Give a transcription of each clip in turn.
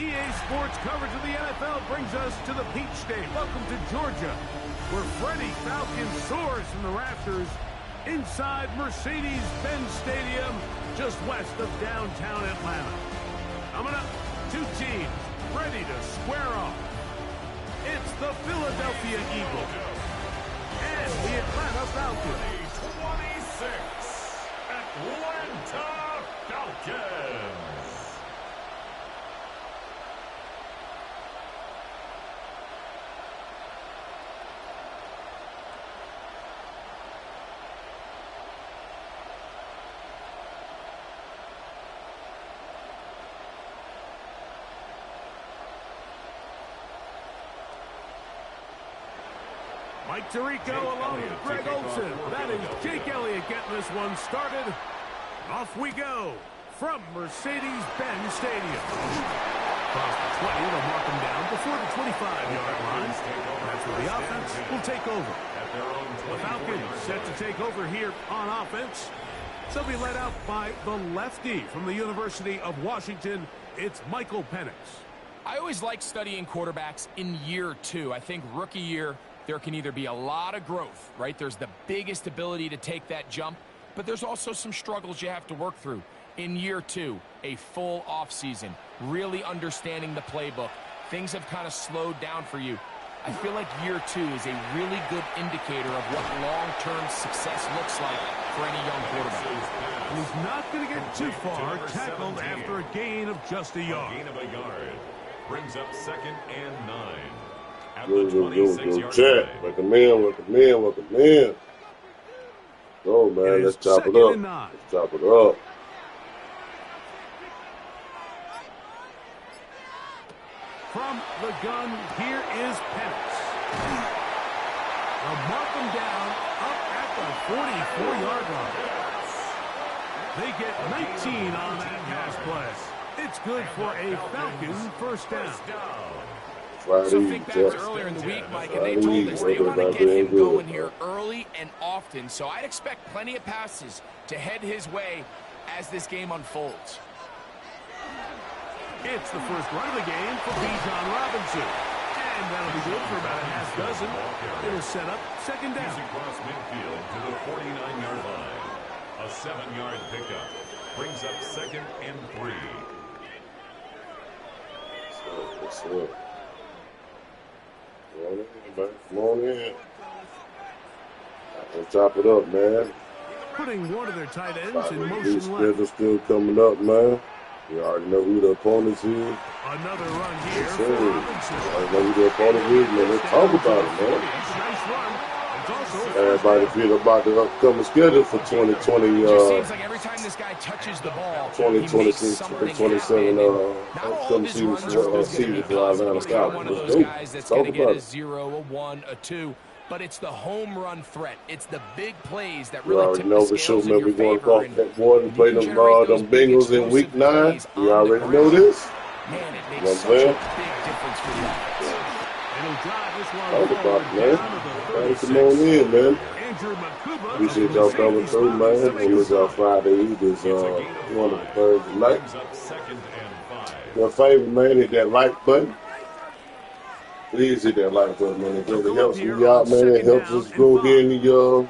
EA Sports coverage of the NFL brings us to the Peach State. Welcome to Georgia, where Freddie Falcon soars from the rafters inside Mercedes-Benz Stadium, just west of downtown Atlanta. Coming up, two teams ready to square off. It's the Philadelphia Eagles and the Atlanta Falcons. 26 Atlanta Falcons. Mike Tirico along with Greg Olsen. That is Jake Elliott getting this one started. Off we go from Mercedes-Benz Stadium. Across the 20, they'll mark them down before the 25-yard line. That's where the offense will take over. The Falcons set to take over here on offense. They'll be led out by the lefty from the University of Washington. It's Michael Penix. I always like studying quarterbacks in year two. I think rookie year, there can either be a lot of growth, right? There's the biggest ability to take that jump, but there's also some struggles you have to work through. In year two, a full offseason, really understanding the playbook. Things have kind of slowed down for you. I feel like year two is a really good indicator of what long-term success looks like for any young quarterback. And he's not going to get too far, tackled after a gain of just a yard. Gain of a yard brings up 2nd and 9. Go, chat. Welcome in. Oh, man, let's chop it up. Let's chop it up. From the gun, here is Penix. They'll mark him down up at the 44-yard line. They get 19 on that pass play. It's good for a Falcon first down. So think back to earlier in the week, Mike, and they told us they want to get him going here early and often. So I'd expect plenty of passes to head his way as this game unfolds. It's the first run of the game for Bijan Robinson. And that'll be good for about a half dozen. It'll set up 2nd down. Across midfield to the 49-yard line. A 7-yard pickup brings up 2nd and 3. What's up? Come on in. Let's chop it up, man. Putting one of their tight ends in motion left. Schedule still coming up, man. You already know who the opponents is. Another run here Yes, for Robinson. You already know who the opponent is, man. Let's talk about it, man. It's a nice run. It's also Everybody feel about the upcoming schedule for 2020. It just seems like every time this guy touches the ball, 2026, 2027, upcoming season for Atlanta Falcons. One of those guys that's going to get a 0, a 1, a 2. But it's the home run threat. It's the big plays that really tip the scales in your favor. We're going to that boy and play them Bengals in week 9. You already know this. Man, it makes such a big difference for the offense. it'll drive this one Talk about forward it, down to man. the Come on in, man. Andrew Makuba. Appreciate y'all coming through, man. On this Friday Eve is one of the Thursday night. Your favorite, man, hit that like button. Please hit that like button, man. It really helps me out, man. It helps us grow here in the YouTube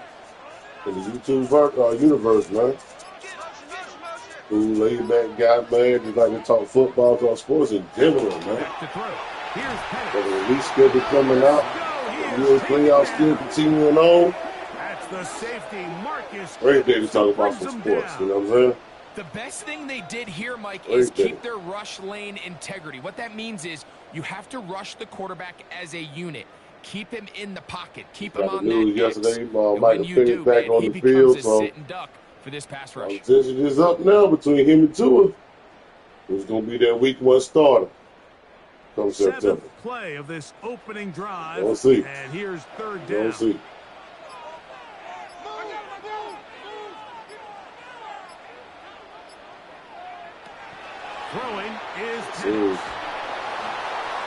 universe, man. Cool, laid back guy, man. Just like to talk football, talk sports in general, man. But the release schedule coming out. U.S. playoffs still continuing on. That's the safety, Marcus. Great day to talk about some sports, you know what I'm saying? The best thing they did here, Mike, is keep their rush lane integrity. What that means is you have to rush the quarterback as a unit. Keep him in the pocket. Keep him on that yesterday, when you do, back on he the becomes field, a so sit and duck for this pass rush. Competition is up now between him and Tua. It's going to be their week 1 starter come September. Seventh play of this opening drive. We'll see. And here's 3rd down. We'll see. Throwing is Penix.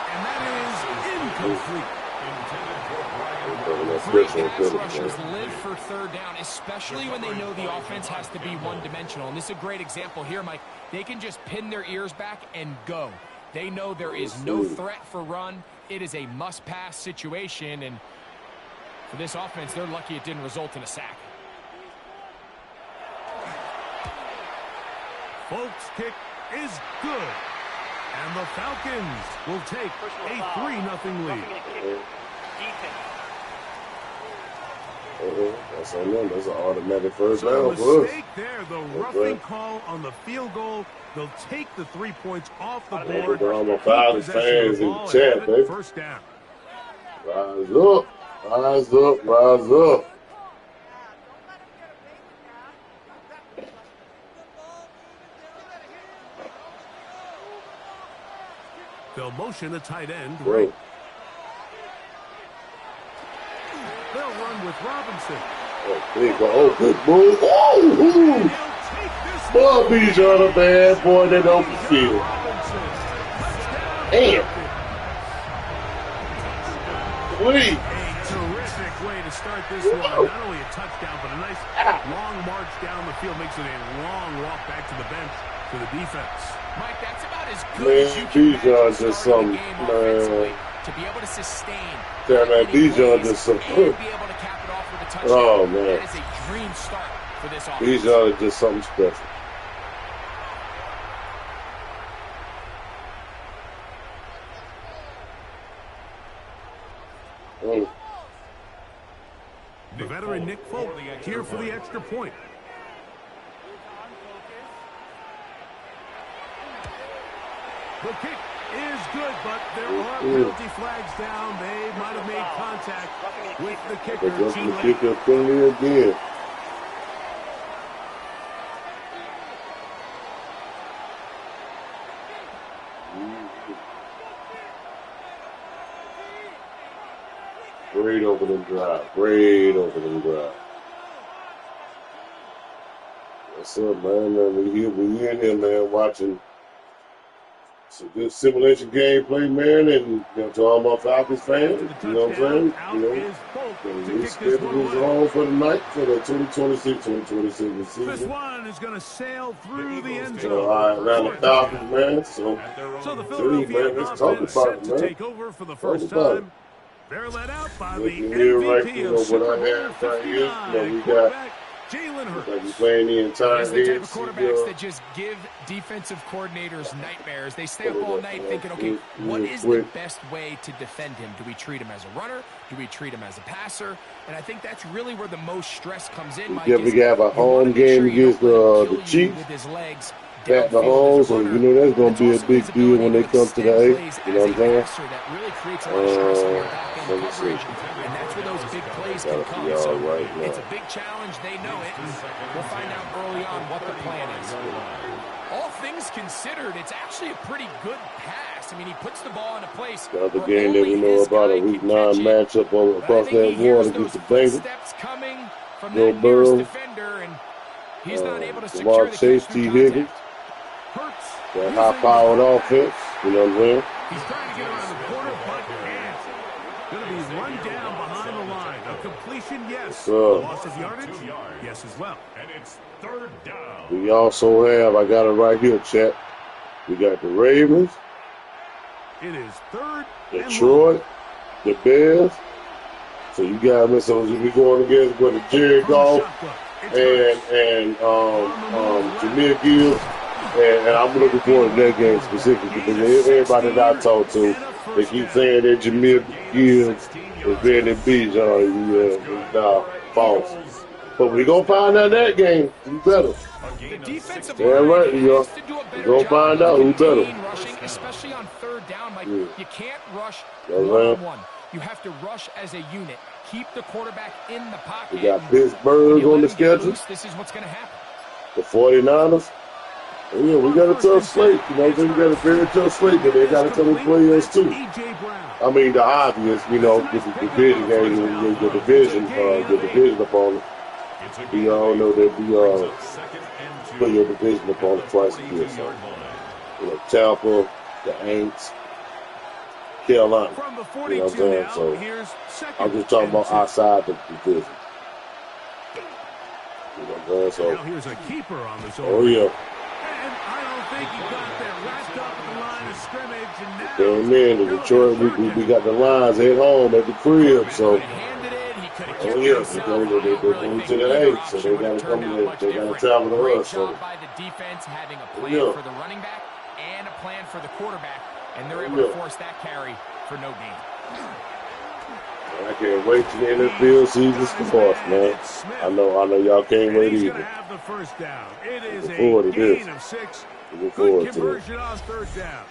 And that is incomplete. Great pass rushers live for 3rd down, especially when they know the offense has to be one-dimensional. And this is a great example here, Mike. They can just pin their ears back and go. They know there is no threat for run. It is a must-pass situation, and for this offense, they're lucky it didn't result in a sack. Folks' kick is good. And the Falcons will take a 3-0 lead. That's on them. That's an automatic first So down for us. mistake there. The roughing call on the field goal. They'll take the 3 points off the board. All my Falcons fans in the chat, baby. First down. Rise up. Rise up. Rise up. They'll motion a tight end. Right. They'll run with Robinson. Oh, big go. Oh, good move. Oh, boy, Bijan a bad boy that open field. Damn. Sweet. A terrific way to start this one. Not only a touchdown, but a nice long march down the field. Makes it a long walk back to the bench for the defense. Mike, that's about as good as you can Bijan just something, man. To be able to sustain. Yeah, man, Bijan just something. Be able to cap it off with a touchdown. Oh, man. That is a dream start for this offense. Bijan is just something special. The veteran Nick Folk here for the extra point. The kick is good, but there are penalty flags down. They might have made contact with the kicker. But just the kicker penalty again. Great opening drive. Great opening drive. What's up, man? We in here, man, watching some good simulation gameplay, man, and you know, to all my Falcons fans, you know what I'm saying? You know, we schedules on for the night for the 2026-2027 season. This one is going to sail through the end zone. So, all right, around the Falcons, man. So the Philadelphia let's talk offense about it, set man. to take over for the first time. They're led out by the here, right, MVP you know, of what Super I Bowl have right here, you know, we 59, got Jalen Hurts. like we playing the entire He's the type of AFC, quarterbacks that just give defensive coordinators nightmares. They stay up all night thinking, okay, what is the best way to defend him? Do we treat him as a runner? Do we treat him as a passer? And I think that's really where the most stress comes in, Mike. Yeah, we have a home game against the Chiefs. With his legs Back the home, so you know that's going to be a big deal when they come to the A. You know what I'm saying? That really creates a lot of stress on your back end coverage, and that's where those big plays can come. So it's a big challenge. They know it, and we'll find out early on what the plan is. All things considered, it's actually a pretty good pass. I mean, he puts the ball in a place. The other game that we know about, a Week 9 matchup across that water against the Bengals. Steps coming from Joe that Burrow, nearest defender, and he's not able to secure the Chase, catch T. through Higgins. contact. That high-powered offense, you know what I'm saying? He's trying to get around the corner, but can't. Going to be run down behind the line. A completion, yes. Loss of yardage, yes as well. And it's third down. We also have, I got it right here, chat. We got the Ravens, It is third Detroit, the Bears. So you got me. So we going against with the Jared Goff and Jameer Gibbs. And I'm looking forward to that game specifically because everybody that I talk to, they keep saying that Jameer Gibbs is better than Bijan. Nah, false. But we're going to find out that game. Who better? Yeah, right. We're going to find out who better. Rushing, especially on third down. Like, you can't rush one-on-one. You have to rush as a unit. Keep the quarterback in the pocket. We got Pittsburgh on the schedule. This is what's going to happen. The 49ers. Yeah, we got a tough slate. You know, we got a very tough slate, but they got a couple players too. I mean, the obvious, you know, this is the division game, the division opponent. We all know that we play your division opponent twice a year. So, you know, Tampa, the Aints, Carolina. You know what I'm saying? So I'm just talking about outside the division. You know what I'm saying? So, here's a keeper on this. Oh yeah. And I don't think he got that wrapped up in the line of scrimmage, and now came in to Detroit. We got the Lions at home at the crib, so. Oh yeah, they're going to the eight, so they got to come in. They got to travel to us. So. By the defense having a plan for the running back and a plan for the quarterback, and they're able to force that carry for no gain. I can't wait till the NFL season starts, man. I know y'all can't wait either. Have the first down. It is Look forward to a this. gain of 6. Look Good forward to it. conversion on third down.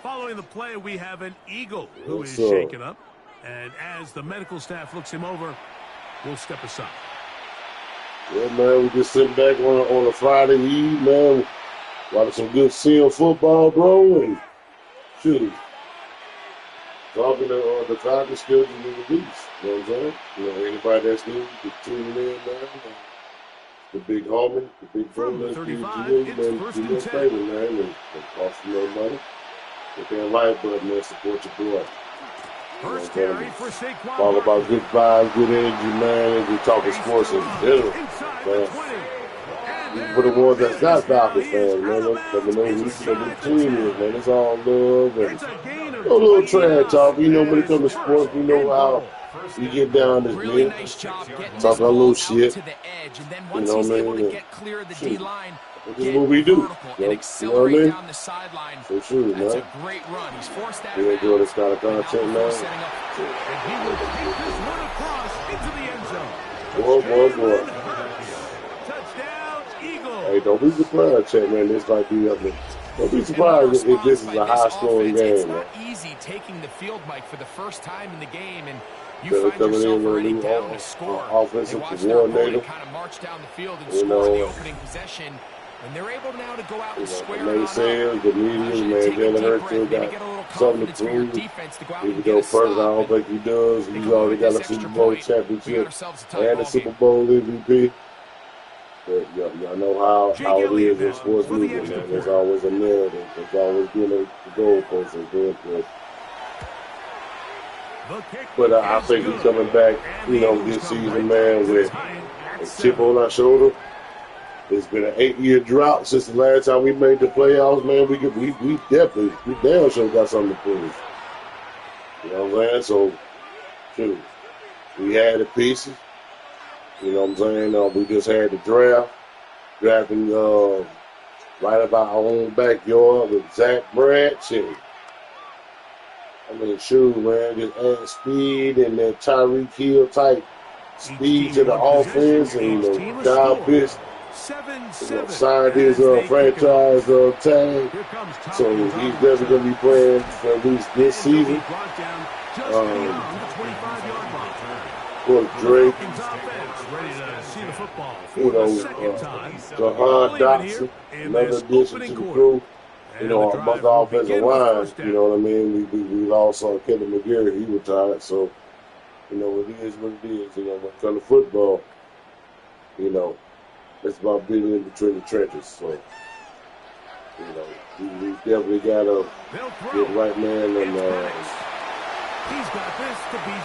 Following the play, we have an Eagle who is shaken up. And as the medical staff looks him over, we'll step aside. Yeah, man, we just sitting back on a Friday eve, man, watching some good SEAL football, bro, and shoot. Talking to the Falcons schedule to release. You know what I'm saying? You know, anybody that's new to tune in, man. The big homie, the big From brother, the 35, man, it's do first me and a 10. favor, man, and cost you no money. Hit that like button, man, support your boy. First carry for Saquon. All about good vibes, good energy, man, and we talking sports in general, man. For the ones that's not Falcons fans, man, let me know who the team is, man. It's all love and a little trash talk. You know, when it comes to sports, you know how we get down this Really man. nice job getting Talk this a little ball shit. out to the edge, and then You once know he's what I able mean? to get clear of the D-line, This is get what we do. vertical and You know what I accelerate mean? down the sideline. For sure, That's man. a great run. He's forced that You enjoy this kind of but now content, before man. setting up And he will take this one across into the end zone. Boy. Touchdown, Eagle. Hey, don't be surprised, Chet, man. This might be up there. Don't be surprised if this is a high-scoring game, It's man. not easy taking the field, Mike, for the first time in the game, and you Better find coming yourself in with a already new down to score. offensive They watch their coordinator. opponent kind of march down the field and You score in the know, opening possession, and they're able now to go out and the square it on up. naysayers, the media, Allows you to man, take a Jalen deep Hurts breath, still maybe got get a little something to confidence for your prove. defense to go out Even and though get a first, I stop. don't think he does. They He's come away already with got a this Super extra Bowl point. We got championship ourselves a tight and a ball Super game. Bowl MVP. But y'all know how it is in sports media, man. There's always a narrative. There's always been the goalposts and going for it. But I think he's coming back, you know, this season, man, with a chip on our shoulder. It's been an 8-year drought since the last time we made the playoffs, man. We damn sure got something to prove. You know what I'm saying? So, shoot, we had the pieces. You know what I'm saying? We just had the drafting right about our own backyard with Zach Branch and I mean, shoot, man, just add speed and that Tyreek Hill type speed to the offense, and you know, Kyle Pitts, signed his franchise tag, so he's definitely gonna be playing for at least this season. For Drake, you know, Jahan Dotson, another addition to the crew. You know, among the offensive line, you know what I mean? We lost Kevin McGarrett, he retired, so, you know, it is what it is. You know, when it comes to football, you know, it's about being in between the trenches. So, you know, we definitely got to get the right man and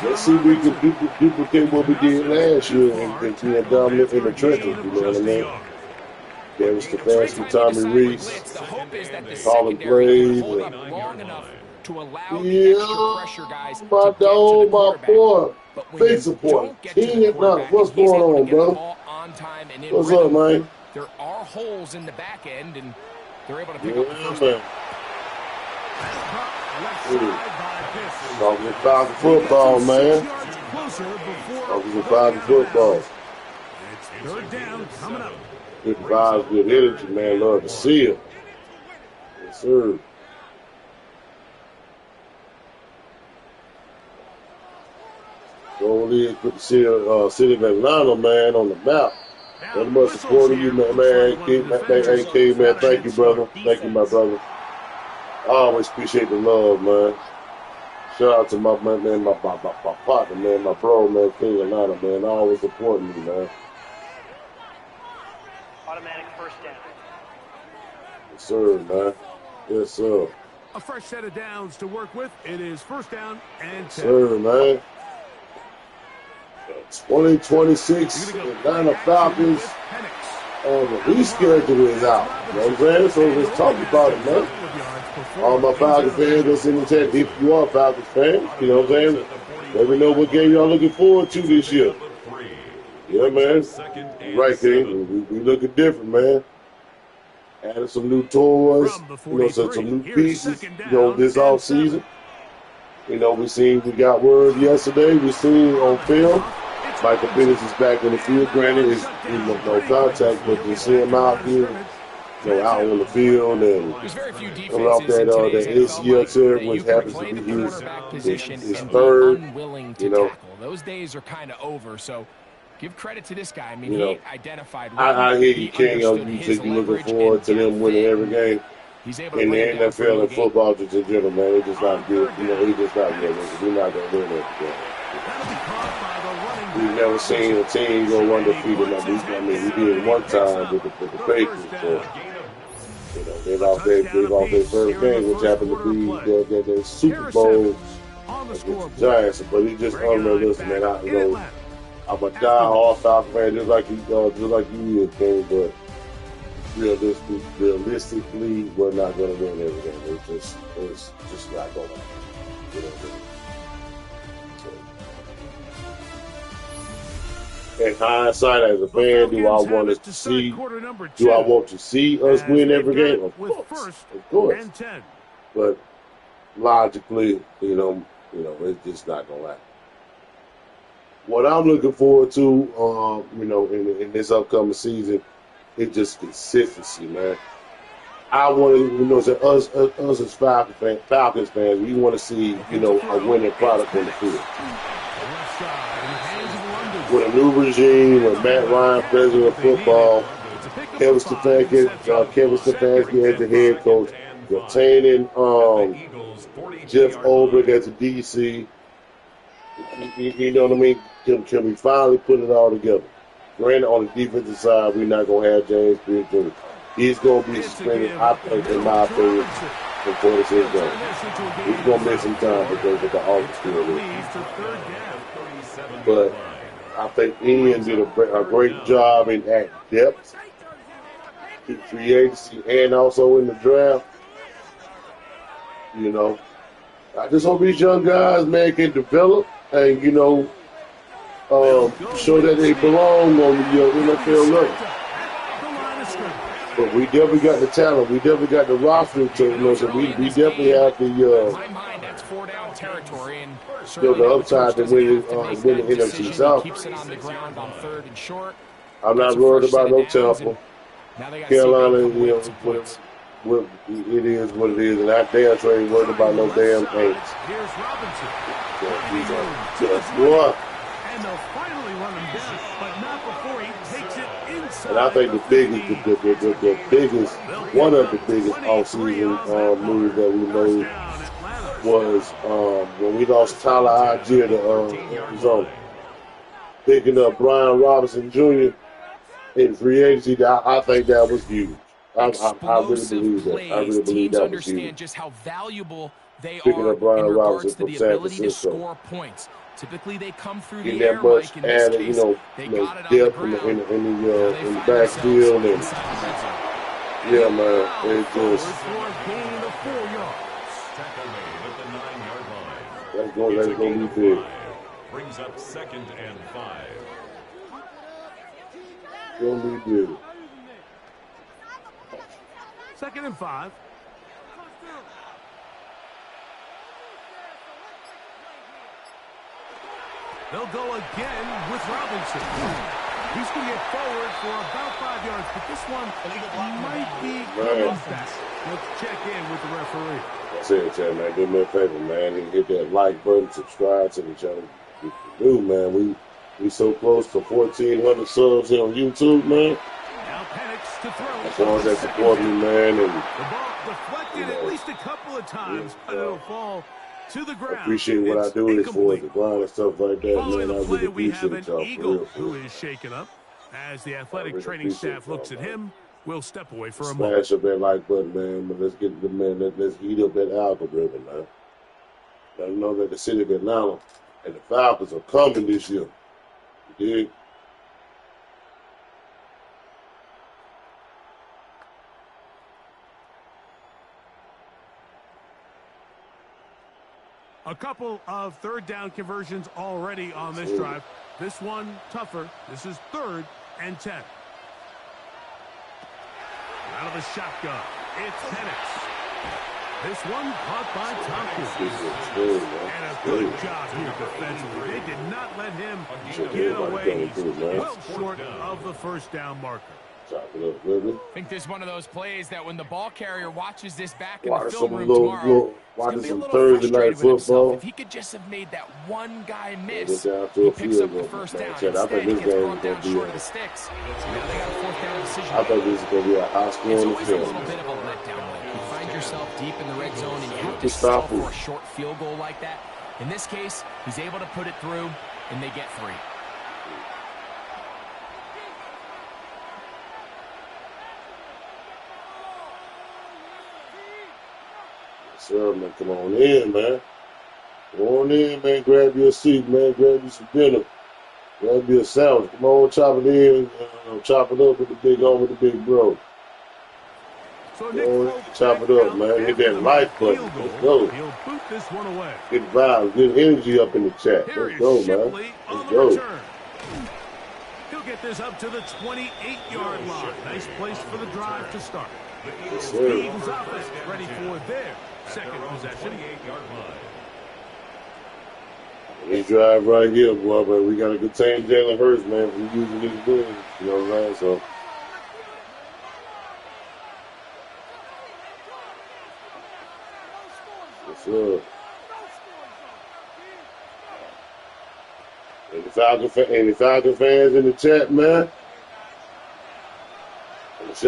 let's see if we can duplicate what we did last year and being dominant in the trenches, you know what I mean? Gavin Stefanski, Tommy Reese, Colin Blaze, my dog, my boy, face support, King Atlanta. What's going on, bro? What's up, man? There are holes in the back end, and they're able to pick up the first down. Talking about football, man. Talking about football. Third down coming up. Good vibes, good energy, man. Love to see it. Yes, sir. Goal is put the city of Atlanta, man, on the map. Nothing but supporting you, man. AK, man. Thank you, brother. Thank you, my brother. I always appreciate the love, man. Shout out to my man, my partner, man, my bro, man, King Atlanta, man. Always supporting me, man. Automatic first down. Yes, sir, man. Yes, sir. A fresh set of downs to work with. It is first down and 10. Sir, man. 2026 Atlanta Falcons on the reschedule is out. You know what I'm saying? So let's talk about it, man. All my Falcons fans that's in the chat, if you are Falcons fans, you know what I'm saying? Let me know what game y'all looking forward to this year. Yeah, man. You're right, King. We looking different, man. Added some new toys, you know, some new pieces, you know, this off season. You know, we got word yesterday. We seen on film. Michael Penix is back in the field. Granted, it's no contact, but to see him out here, you know, out on the field and coming off that ACL tear, which happens to be his third, you know. Those days are kind of over, so give credit to this guy. I mean, you he know, identified I hear you, King. You said you're looking forward to them winning every game. In the NFL and football, just in general, man, it's just not good. You know, it's just not good. We're not going to win every game. We've never seen a team go undefeated. I mean, we did one time with the Patriots. You know, they lost their first game, which happened to be their Super Bowl against the Giants. But it's just unrealistic, man. I'm a die-hard Falcon fan, just like you is, King. But realistically, we're not going to win every game. It's just not going to. You know what I mean? In hindsight, as a fan, do I want to see us win every game? Of course. But logically, you know, it's just not gonna happen. What I'm looking forward to, you know, in this upcoming season, is just consistency, man. I want to, you know, us as Falcons fans, we want to see, you know, a winning product on the field. With a new regime, with Matt Ryan, president of football, Kevin Stefanski as the head coach, retaining Jeff Ulbrich as the DC. You know what I mean? Can we finally put it all together? Granted, on the defensive side, we're not going to have James Pierce Jr. He's going to be suspended, in my opinion, for 46 games. He's going to miss some time because of the offense still is. But I think Ian did a great job at depth, in free agency, and also in the draft. You know, I just hope these young guys, man, can develop and, you know, show that they belong on the NFL level. But we definitely got the talent. We definitely got the roster to, you know, so we definitely have the the upside to win the NFC South. I'm not worried about no Tampa. Carolina, you know, it is what it is, and I damn sure ain't worried about no damn things. And I think the biggest, one of the biggest offseason moves that we made was when we lost Tyler Algier to Arizona. Picking up Brian Robinson Jr. in free agency, I think that was huge. I really believe that. I really believe that was huge. Just how valuable they Picking are up Brian in regards Robinson to the from San ability to Francisco. score points. Typically, they come through Getting the air, that much Mike. In this added, case, you know, depth in the backfield, and yeah, man, it's just that's going to be big. Brings up 2nd and 5. Going to be big. 2nd and 5. They'll go again with Robinson. He's going to get forward for about 5 yards, but this one might be coming back. Let's check in with the referee. That's it, Chad, man. Do me a favor, man. And hit that like button, subscribe to the channel. We can do, man. We so close to 1,400 subs here on YouTube, man. Now Penix to throw. As long as they support me, man, and the ball deflected at least a couple of times, but it'll fall to the ground. Appreciate what I do is for the grind and stuff like that, Following man. I the play, really we have appreciate an y'all Eagle for real. who is shaken up. As the athletic training staff looks at him, we'll step away for a moment. Smash up that like button, man. But let's get the man. Let's eat up that algorithm, man. Let them know that the city of Atlanta and the Falcons are coming this year. You dig? A couple of third down conversions already on this drive. This one tougher. This is 3rd and 10. Out of the shotgun, it's Penix. This one caught by Tompkins. And a good job here defensively. They did not let him get away. He's well short of the first down marker. I think this is one of those plays that when the ball carrier watches this back in the film room tomorrow, watching some Thursday night football. If he could just have made that one guy miss, he picks up the first down. Instead, he gets brought down short of the sticks. So now they got a 4th down decision. I thought this was going to be a high score. It's always a little bit of a letdown. You find yourself deep in the red zone, and you have to settle for a short field goal like that. In this case, he's able to put it through, and they get 3. Sir, man, come on in, man. Come on in, man. Grab you a seat, man. Grab you some dinner. Grab you a sandwich. Come on, chop it in. Chop it up with the big with the big bro. So chop it up, man. Hit that like button. Let's go. He'll boot this one away. Good vibes, good energy up in the chat. Let's go, man. Let's go. He'll get this up to the 28-yard line. Nice place for the drive to start. Yes, sir. Eagles offense ready for their second possession. This drive right here, boy, but we got to contain Jalen Hurts, man, from using these wins. You know what I'm saying? So. Yes, sir. And the Falcon fans in the chat, man. I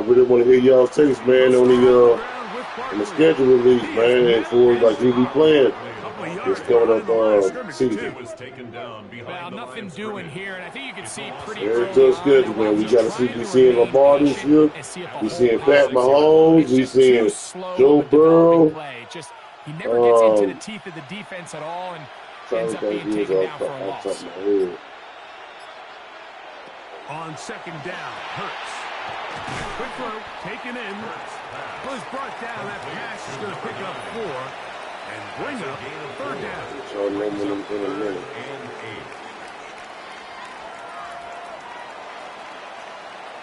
really want to hear y'all's takes, man, on the schedule release, man, and for like we be playing this coming up season. Well, nothing doing here, and I think you can see pretty very tough schedule, man. We got to be seeing Lamar this year. We seeing Pat Mahomes. We seeing Joe Burrow. He never gets into the teeth of the defense at all, and ends up being taken down for a loss. On second down, Hurts. Quick throw, taken in. Was brought down. That pass is going to pick up 4 and bring up 3rd down.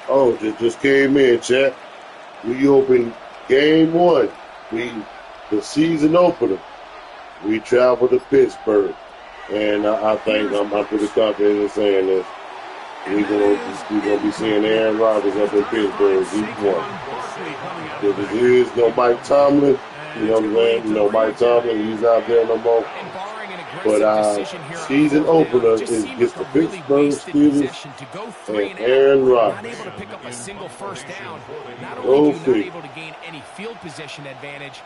Oh, just came in, chat. We opened game 1. The season opener. We traveled to Pittsburgh, and I think I'm pretty confident in saying this. We're gonna be seeing Aaron Rodgers up in Pittsburgh week 1. There is no Mike Tomlin, you know what I'm saying? You know Mike Tomlin, he's not there no more. But season opener is against the Pittsburgh Steelers and Aaron Rodgers. Not able to pick up a single first down. Not only are you not able to gain any field position advantage,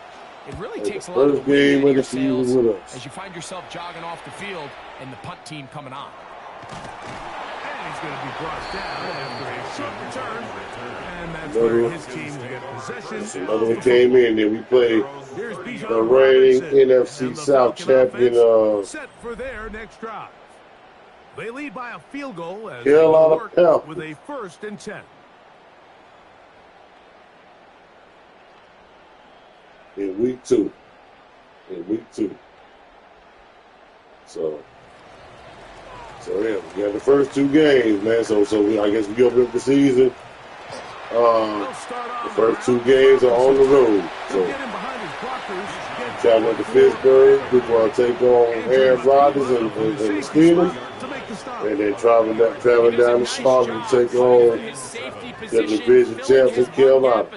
it really takes a lot of the wind out of your sails as you find yourself jogging off the field and the punt team coming on. He's going to be brought down after a short return. And that's where his team will get possession. Another one came in, and we played the reigning NFC South champion. Set for their next drive. They lead by a field goal as Carolina they work with a 1st and 10. In week 2. So yeah, we got the first 2 games, man. So I guess we open up the season. The first 2 games are on the road. So traveling to Pittsburgh, we're going to take on Aaron Rodgers and the Steelers, and then traveling down to Charlotte to take on the division champs in Carolina.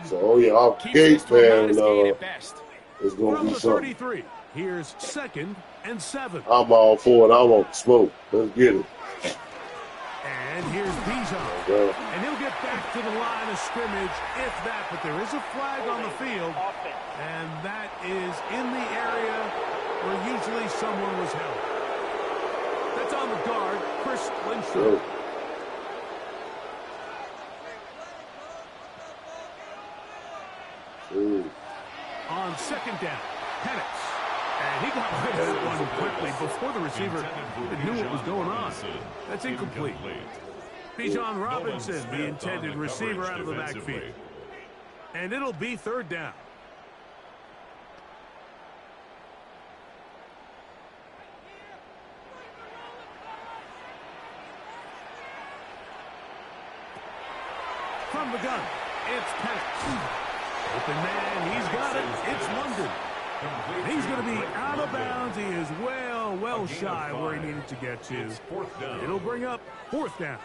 So yeah, off the gate, man, it's going to be something. Here's 2nd and 7. I'm all for it. I want the smoke. Let's get it. And here's Bijan. And he'll get back to the line of scrimmage, if that. But there is a flag on the field, and that is in the area where usually someone was held. That's on the guard, Chris Lindstrom. On second down, Penix. And he got rid of that one quickly before the receiver knew what was going on. That's incomplete. Bijan Robinson, the intended receiver, out of the backfield. And it'll be 3rd down. from the gun. It's Penix. Open man, he's got it. It's London. He's going to be out of bounds. He is well shy where he needed to get to. It'll bring up 4th down.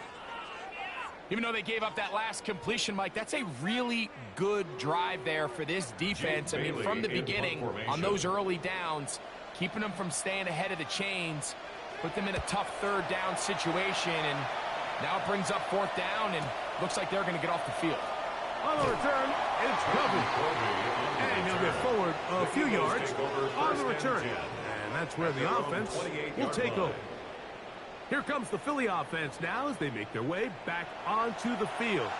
Even though they gave up that last completion, Mike, that's a really good drive there for this defense. I mean, from the beginning, on those early downs, keeping them from staying ahead of the chains, put them in a tough 3rd down situation, and now it brings up 4th down, and looks like they're going to get off the field. On the return, it's Covey. And he'll get forward a few yards on the return. And that's where the offense will take over. Here comes the Philly offense now as they make their way back onto the field.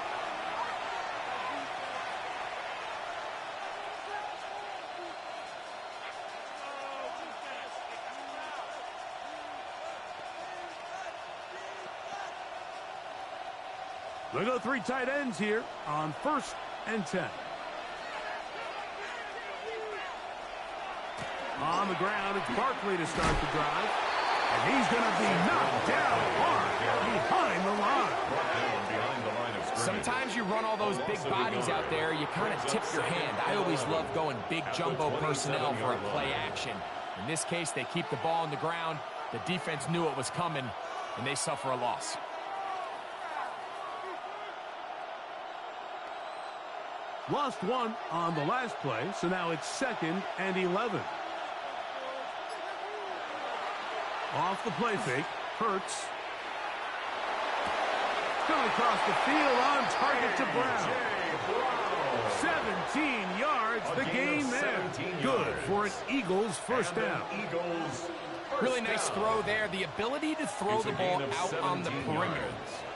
They go 3 tight ends here on 1st and 10. On the ground, it's Barkley to start the drive. And he's going to be knocked down hard behind the line. Sometimes you run all those big bodies out there, you kind of tip your hand. I always love going big jumbo personnel for a play action. In this case, they keep the ball on the ground. The defense knew it was coming, and they suffer a loss. Lost 1 on the last play, so now it's 2nd and 11. Off the play fake, Hurts. Going across the field on target to Brown. 17 yards, the gain there. Good for an Eagles 1st down. Really nice throw there. The ability to throw the ball out on the perimeter.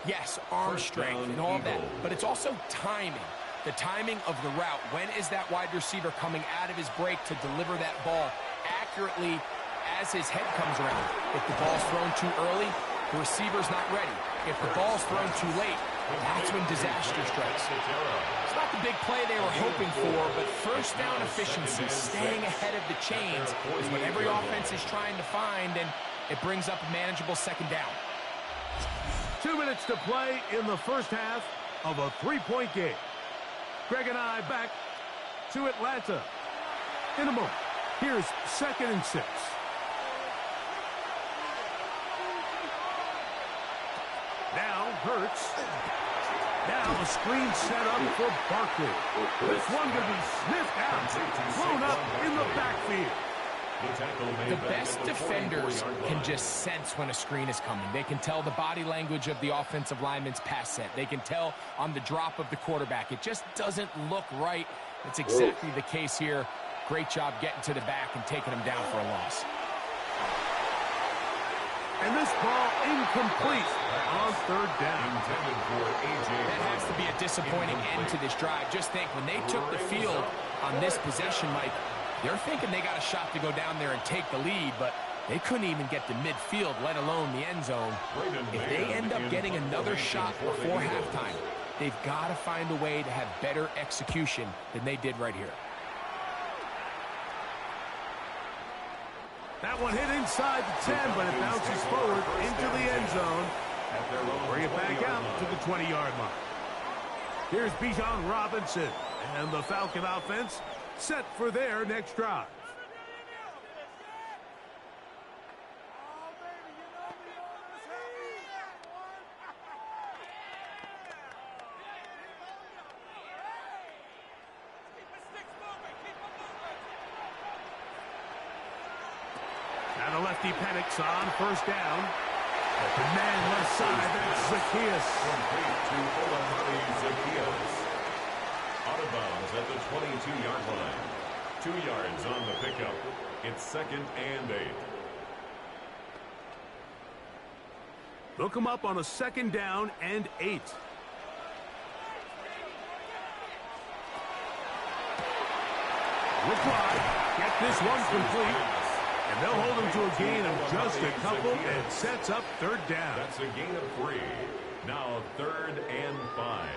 Yes, arm strength and all that, but it's also timing. The timing of the route. When is that wide receiver coming out of his break to deliver that ball accurately as his head comes around? If the ball's thrown too early, the receiver's not ready. If the ball's thrown too late, that's when disaster strikes. It's not the big play they were hoping for, but 1st down efficiency, staying ahead of the chains, is what every offense is trying to find, and it brings up a manageable 2nd down. 2 minutes to play in the 1st half of a 3-point game. Greg and I back to Atlanta in a moment. Here's 2nd and 6. Now Hurts. Now a screen set up for Barkley. This one going to be sniffed out, thrown up in the backfield. The best defenders can just sense when a screen is coming. They can tell the body language of the offensive lineman's pass set. They can tell on the drop of the quarterback. It just doesn't look right. It's exactly the case here. Great job getting to the back and taking him down for a loss. And this ball incomplete on 3rd down. That has to be a disappointing end to this drive. Just think, when they took the field on this possession, Mike, they're thinking they got a shot to go down there and take the lead, but they couldn't even get to midfield, let alone the end zone. If they end up getting another shot before halftime, they've got to find a way to have better execution than they did right here. That one hit inside the 10, but it bounces forward into the end zone. Bring it back out to the 20-yard line. Here's Bijan Robinson and the Falcon offense set for their next drive. Now the lefty Penix on 1st down. Open man left side, that's Zacchaeus. Complete to Olamide Zacchaeus. Out of bounds at the 22-yard line. 2 yards on the pickup. It's 2nd and 8. Look him up on a 2nd down and 8. Look wide. Get this one complete. And they'll hold him to a gain of just a couple and sets up 3rd down. That's a gain of 3. Now 3rd and 5.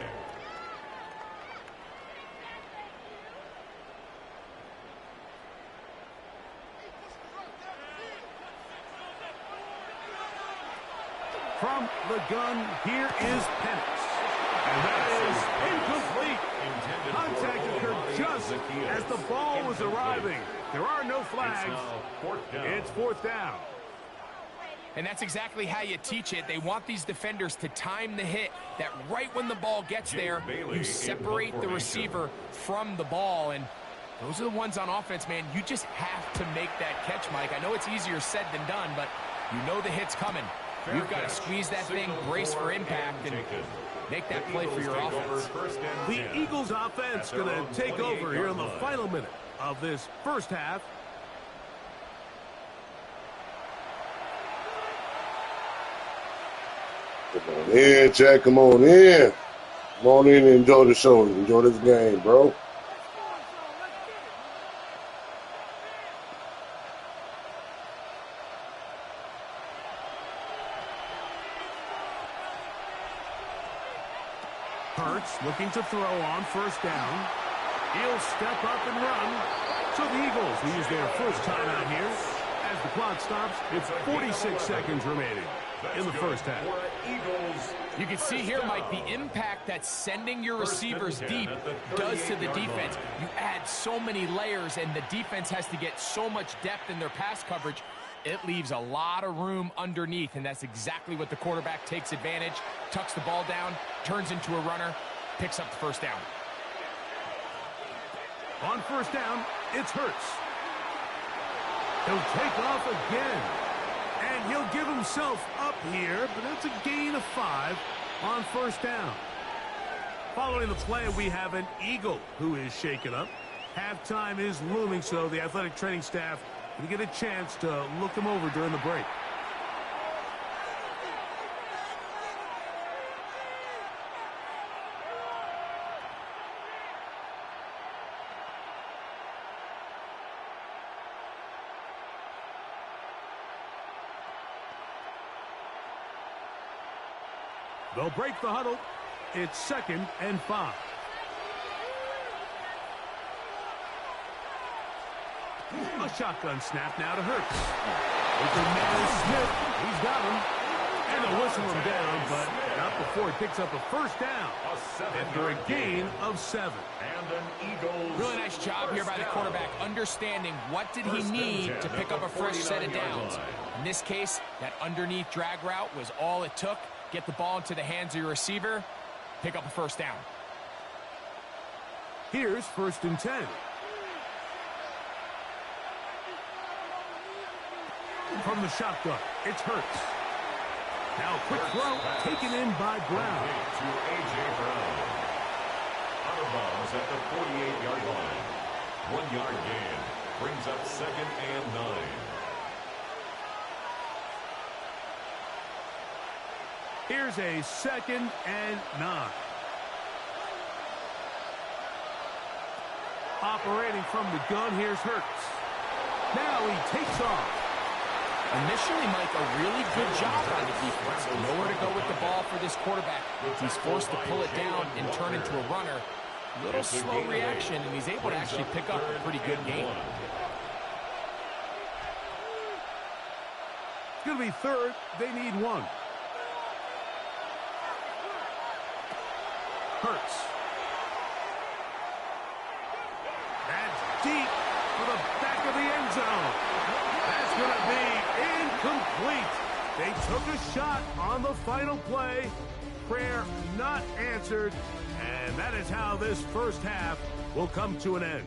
From the gun, here is Penix. And that is is incomplete. Contact occurred just as the ball was arriving. There are no flags. It's fourth down. And that's exactly how you teach it. They want these defenders to time the hit, that right when the ball gets there, you separate the receiver from the ball. And those are the ones on offense, man. You just have to make that catch, Mike. I know it's easier said than done, but you know the hit's coming. You've got to squeeze that thing, brace for impact, and make that play for your offense. The Eagles offense going to take over here in the final minute of this first half. Come on in, Jack. Come on in. Come on in and enjoy the show. Enjoy this game, bro. Hurts looking to throw on first down. He'll step up and run. So the Eagles will use their first timeout here. As the clock stops, it's 46 seconds remaining in the first half. You can see here, Mike, the impact that sending your receivers deep does to the defense. You add so many layers, and the defense has to get so much depth in their pass coverage. It leaves a lot of room underneath, and that's exactly what the quarterback takes advantage. Tucks the ball down, turns into a runner, picks up the first down. On first down, it's Hurts. He'll take off again. And he'll give himself up here, but that's a gain of 5 on first down. Following the play, we have an Eagle who is shaken up. Halftime is looming, so the athletic training staff will get a chance to look him over during the break. They'll break the huddle. It's 2nd and 5. A shotgun snap now to Hurts. Open man is Smith. He's got him. And they'll whistle him down, but not before he picks up a first down. After a gain of 7. And an Eagles. Really nice job here by the quarterback, understanding what did he need to pick up a fresh set of downs. In this case, that underneath drag route was all it took. Get the ball into the hands of your receiver, pick up a first down. Here's 1st and 10. From the shotgun, it's Hurts. Now quick throw, taken in by Brown. To A.J. Brown. Out of bounds at the 48-yard line. 1-yard gain. Brings up 2nd and 9. Here's a 2nd and 9. Operating from the gun, here's Hurts. Now he takes off. Initially, Mike, a really good job by the defense. Nowhere to go with the ball for this quarterback. He's forced to pull it down and turn into a runner. Little slow reaction, and he's able to actually pick up a pretty good game. It's going to be 3rd. They need 1. Hurts. That's deep for the back of the end zone. That's going to be incomplete. They took a shot on the final play. Prayer not answered. And that is how this first half will come to an end.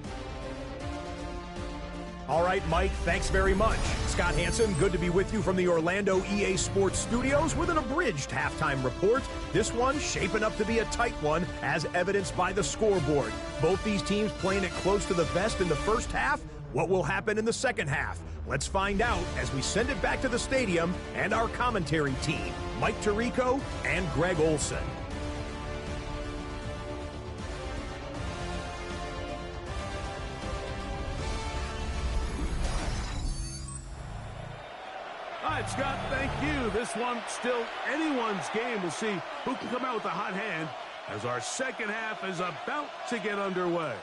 All right, Mike, thanks very much. Scott Hansen, good to be with you from the Orlando EA Sports Studios with an abridged halftime report. This one shaping up to be a tight one, as evidenced by the scoreboard. Both these teams playing it close to the vest in the first half. What will happen in the second half? Let's find out as we send it back to the stadium and our commentary team, Mike Tirico and Greg Olson. All right, Scott, thank you. This one still anyone's game. We'll see who can come out with a hot hand as our second half is about to get underway.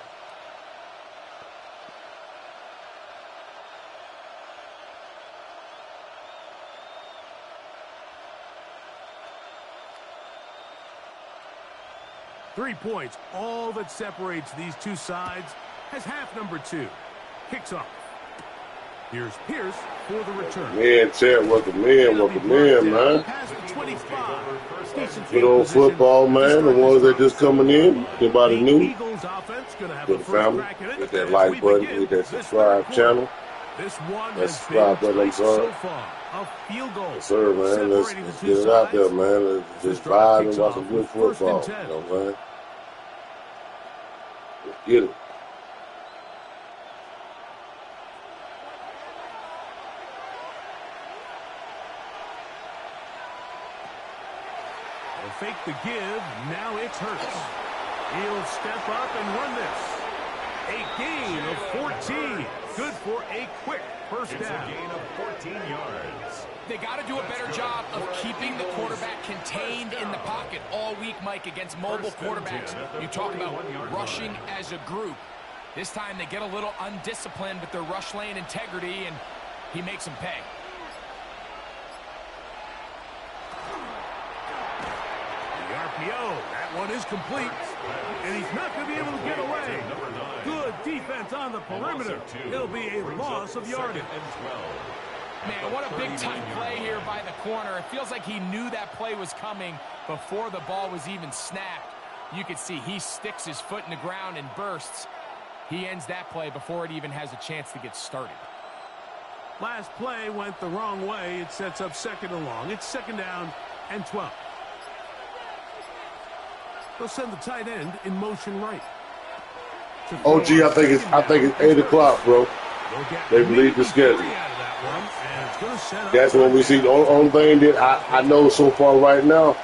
3 points, all that separates these two sides, as half number 2 kicks off. Here's Pierce for the return. Man, Chad, welcome in, man. Past the 25. Good old football, man. The ones that just coming in, everybody new. Eagles offense gonna have Good a first family. crack at it Hit that as like we button, begin hit that this subscribe third channel. This one That's has subscribe been button, I'm tight sorry. so far. A field goal. Yes, sir, man. Let's separating the get two it out there, sides. man. Let's just vibe and watch some good football. You know what I'm saying? Let's get it. They'll fake the give. Now it's Hurts. He'll step up and run this. A gain of 14. Good for a quick first down. It's a gain of 14 yards. They got to do a better job of keeping the quarterback contained in the pocket all week, Mike, against mobile quarterbacks. You talk about rushing as a group. This time they get a little undisciplined with their rush lane integrity, and he makes them pay. The RPO, that one is complete. And he's not going to be able to get away. Good defense on the perimeter. It'll be a loss of yardage. Man, what a big-time play here by the corner. It feels like he knew that play was coming before the ball was even snapped. You can see he sticks his foot in the ground and bursts. He ends that play before it even has a chance to get started. Last play went the wrong way. It sets up second and long. It's second down and 12. They'll send the tight end in motion right. Oh, gee, I think it's 8 o'clock, bro. They believe the schedule. That's what we see. The only thing that I know so far right now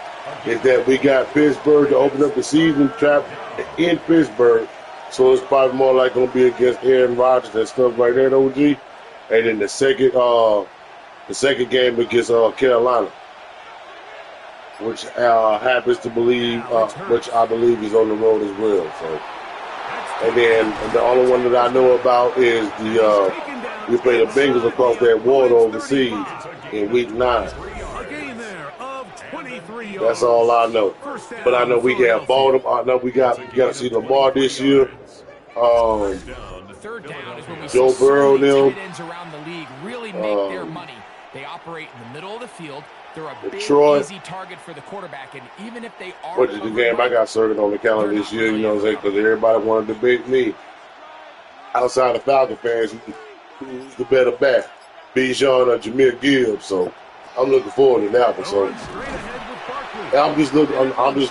is that we got Pittsburgh to open up the season trap in Pittsburgh. So it's probably more like going to be against Aaron Rodgers and stuff like that, OG. And then the second game against Carolina, which happens to believe, which I believe is on the road as well. So, and then the only one that I know about is we play the Bengals across that water overseas in week 9. That's all I know. But I know we got Baltimore. I know we got to see Lamar this year. Third down is when we Joe see Burrow, tight ends around the league really make their money. They operate in the middle of the field. They're a big, easy target for the quarterback, and even if they are, which is the game I got circled on the calendar this year, you know what I'm saying? Because everybody want to debate me. Outside of Falcon fans, who's the better back, Bijan or Jahmyr Gibbs? So I'm looking forward to that one. So I'm just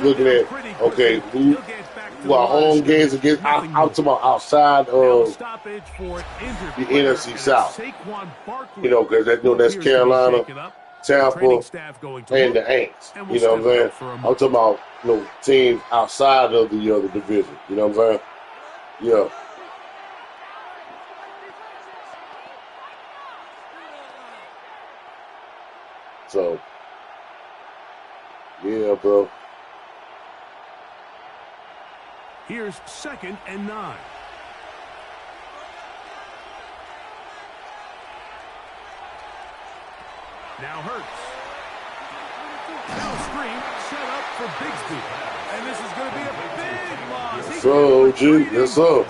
looking at who our home games against. I'm talking about outside of the NFC South. You know, because that's Carolina, Tampa, and the Ants. You know what I'm saying? I'm talking about teams outside of the other division. You know what I'm saying? Yeah. So, yeah, bro. Here's second and 9. Now Hurts. Now screen set up for Bigsby. And this is going to be a big loss. So, OG, yes, sir.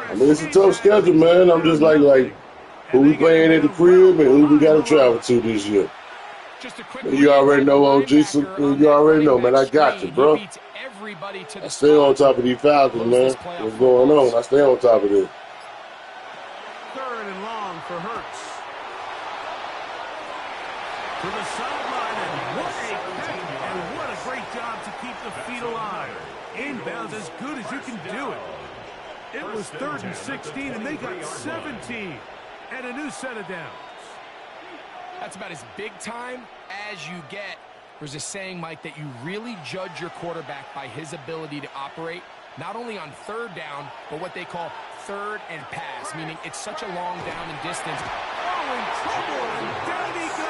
I mean, it's a tough schedule, man. I'm just like who we playing at the crib and who we got to travel to this year. You already know, OG. You already know, man. I got you, bro. I stay on top of these Falcons, man. What's going on? I stay on top of this. Third and long for Hurts. To the sideline, and what a kick, and what a great job to keep the feet alive. Inbounds as good as you can do it. It was 3rd and 16, and they got 17. And a new set of downs. That's about as big time as you get. There's a saying, Mike, that you really judge your quarterback by his ability to operate, not only on 3rd down, but what they call 3rd and pass, meaning it's such a long down and distance. Oh, in trouble, and down he goes.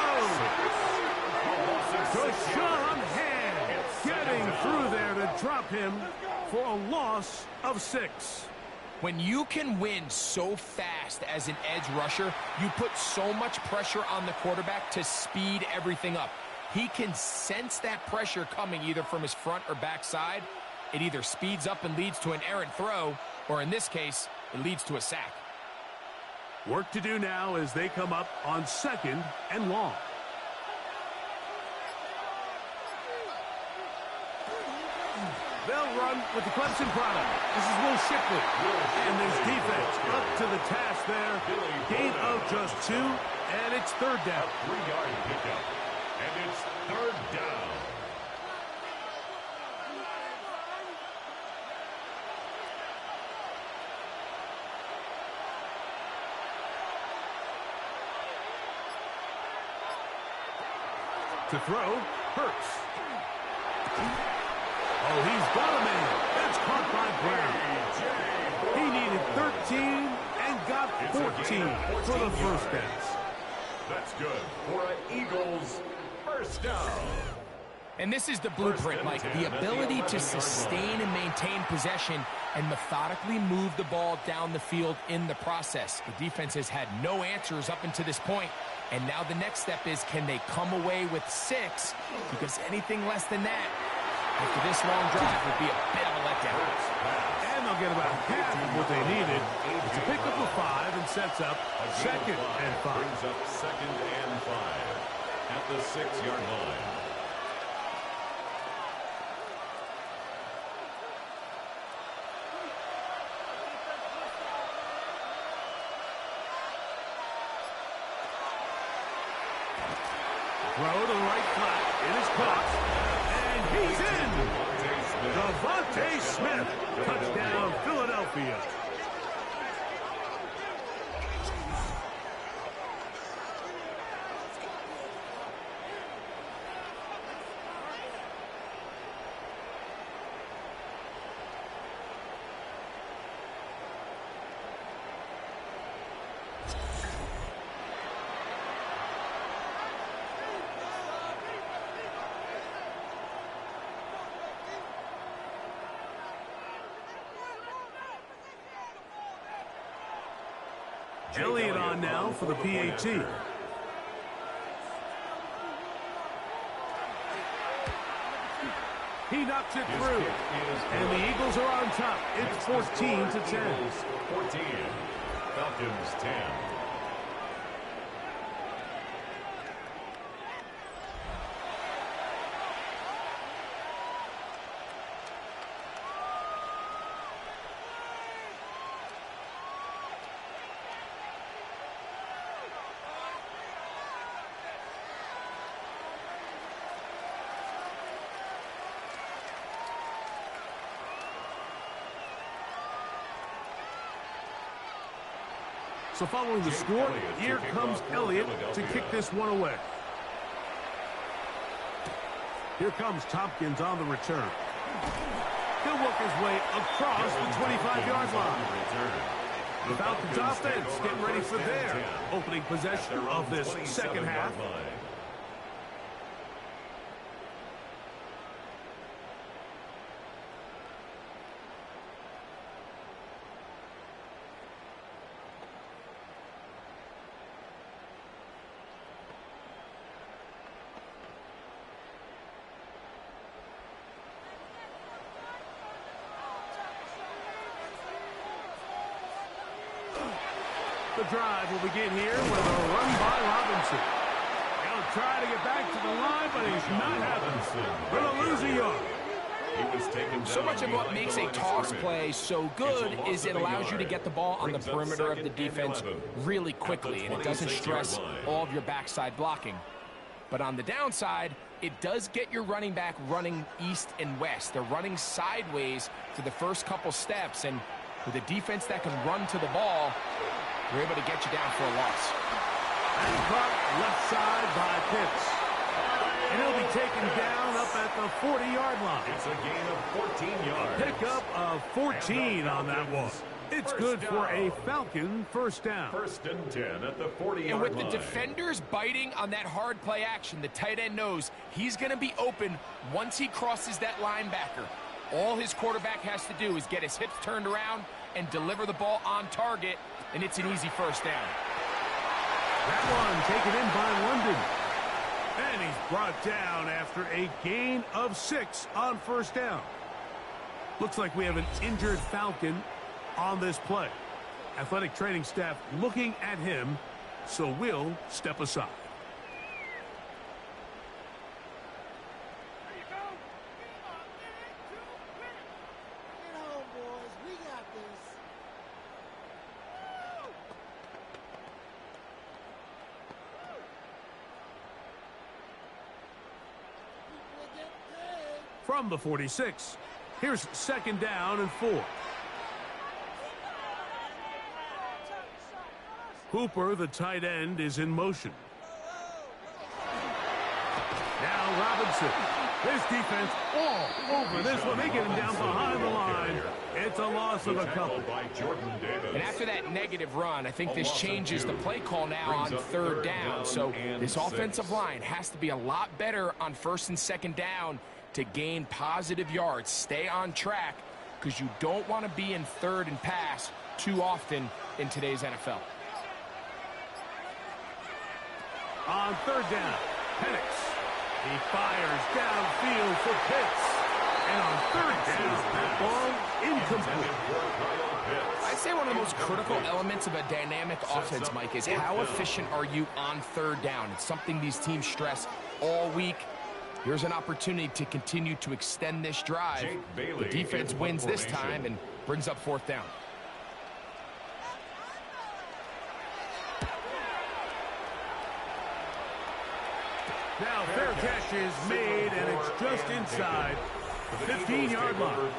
Deshaun Hand getting through there to drop him for a loss of 6. When you can win so fast as an edge rusher, you put so much pressure on the quarterback to speed everything up. He can sense that pressure coming either from his front or back side, it either speeds up and leads to an errant throw, or in this case, it leads to a sack. Work to do now as they come up on 2nd and long. They'll run with the Clemson product. This is Will Shipley. And this defense up to the task there. Gain of just 2, and it's 3rd down. 3-yard pickup, and it's 3rd down. To throw, Hurts. Oh, he's got a man. That's caught by Brown. He needed 13 and got 14 for the first down. That's good for an Eagles first down. And this is the blueprint, Mike. The ability to sustain and maintain possession and methodically move the ball down the field in the process. The defense has had no answers up until this point. And now the next step is, can they come away with 6? Because anything less than that, after this long drive, would be a bit of a letdown. And they'll get about half of what they needed. It's a pickup of 5 and sets up 2nd and 5. Brings up 2nd and 5 at the 6-yard line. Throw to the right flat. It is caught. And he's in. Devontae Smith. Touchdown, Philadelphia. Elliott on now for the PAT. He knocks it through. And the Eagles are on top. It's 14-10. 14. Falcons 10. So following the score, here comes Elliott to kick this one away. Here comes Tompkins on the return. He'll work his way across the 25-yard line. The Falcons offense getting ready for their opening possession of this second half. The drive will begin here with a run by Robinson. He'll try to get back to the line, but he's not having. Going to lose a yard. So much of what makes a toss play so good is it allows you to get the ball on the perimeter of the defense really quickly, and it doesn't stress all of your backside blocking. But on the downside, it does get your running back running east and west. They're running sideways for the first couple steps, and with a defense that can run to the ball, they're able to get you down for a loss. And caught left side by Pitts. And he'll be taken down up at the 40-yard line. It's a gain of 14 yards. Pickup of 14 on that one. It's good for a Falcon first down. 1st and 10 at the 40-yard line. And with the defenders biting on that hard play action, the tight end knows he's going to be open once he crosses that linebacker. All his quarterback has to do is get his hips turned around and deliver the ball on target, and it's an easy first down. That one taken in by London. And he's brought down after a gain of 6 on first down. Looks like we have an injured Falcon on this play. Athletic training staff looking at him, so we'll step aside. From the 46, here's 2nd down and 4. Hooper, the tight end, is in motion. Now Robinson. This defense all over this one. They get him down behind the line. It's a loss of a couple. And after that negative run, I think this changes the play call now on 3rd down. So this offensive line has to be a lot better on 1st and 2nd down to gain positive yards. Stay on track because you don't want to be in 3rd and pass too often in today's NFL. On 3rd down, Penix. He fires downfield for Pitts. And on 3rd down, that ball incomplete. I'd say one of the most critical elements of a dynamic offense, Mike, is how efficient are you on 3rd down. It's something these teams stress all week. Here's an opportunity to continue to extend this drive. The defense wins this time and brings up 4th down. Now fair catch is made, and it's just inside the 15-yard line.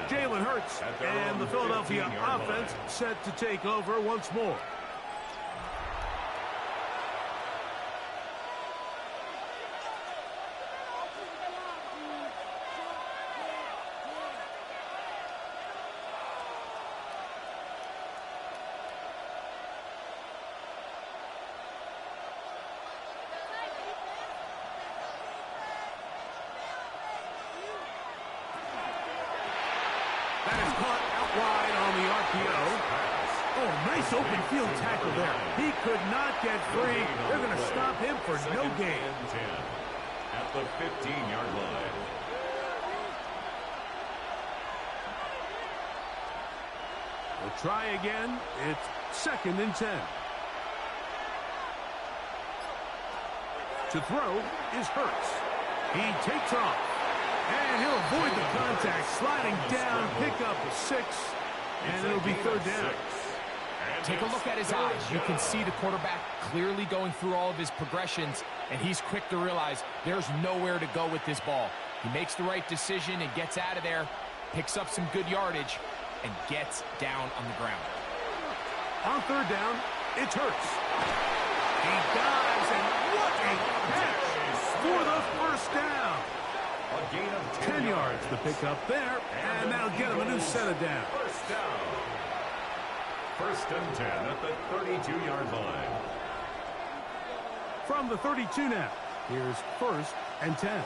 Jalen Hurts and the Philadelphia offense set to take over once more. That is caught out wide on the RPO. Oh, nice open field tackle there. He could not get free. They're going to stop him for no gain. At the 15-yard line. We'll try again. It's 2nd and 10. To throw is Hurts. He takes off. And he'll avoid the contact, sliding down, pick up a 6, and it'll be 3rd down. Take a look at his eyes. You can see the quarterback clearly going through all of his progressions, and he's quick to realize there's nowhere to go with this ball. He makes the right decision and gets out of there, picks up some good yardage, and gets down on the ground. On 3rd down, it's Hurts. He dives, and what a catch for the 1st down. A gain of 10 yards to pick up there, and now get him a new set of down. 1st down. 1st and 10 at the 32-yard line. From the 32 now, here's 1st and 10.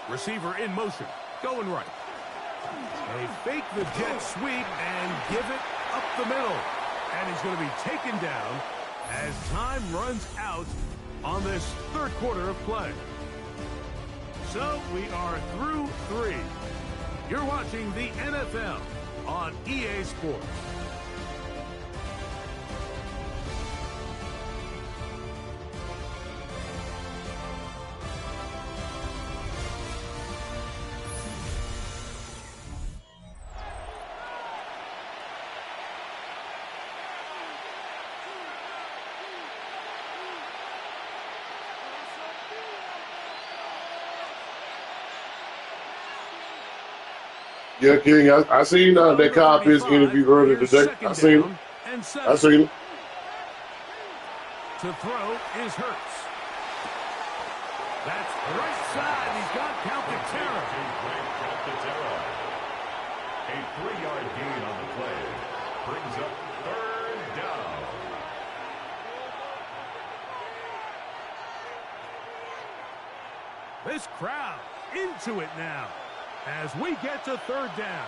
Receiver in motion, going right. They fake the jet sweep and give it up the middle. And he's going to be taken down as time runs out on this 3rd quarter of play. So we are through 3. You're watching the NFL on EA Sports. Yeah, King, I seen that Kyle Pitts interview earlier today. I seen him. To throw is Hurts. That's right side. He's got Calcaterra. A 3-yard gain on the play. Brings up 3rd down. This crowd into it now as we get to 3rd down.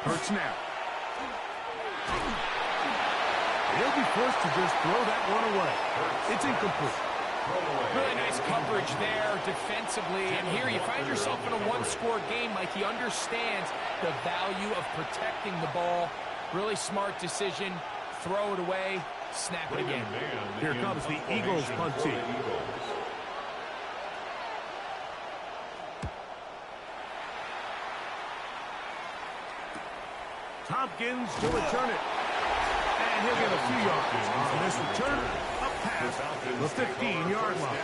Hurts now. He'll be forced to just throw that one away. It's incomplete. Really nice coverage there defensively. And here you find yourself in a one-score game. Like, he understands the value of protecting the ball. Really smart decision. Throw it away. Snap it again. Here comes the Eagles punt team. Tompkins to return it. And he'll get a few yards on this return. Up past the 15-yard line.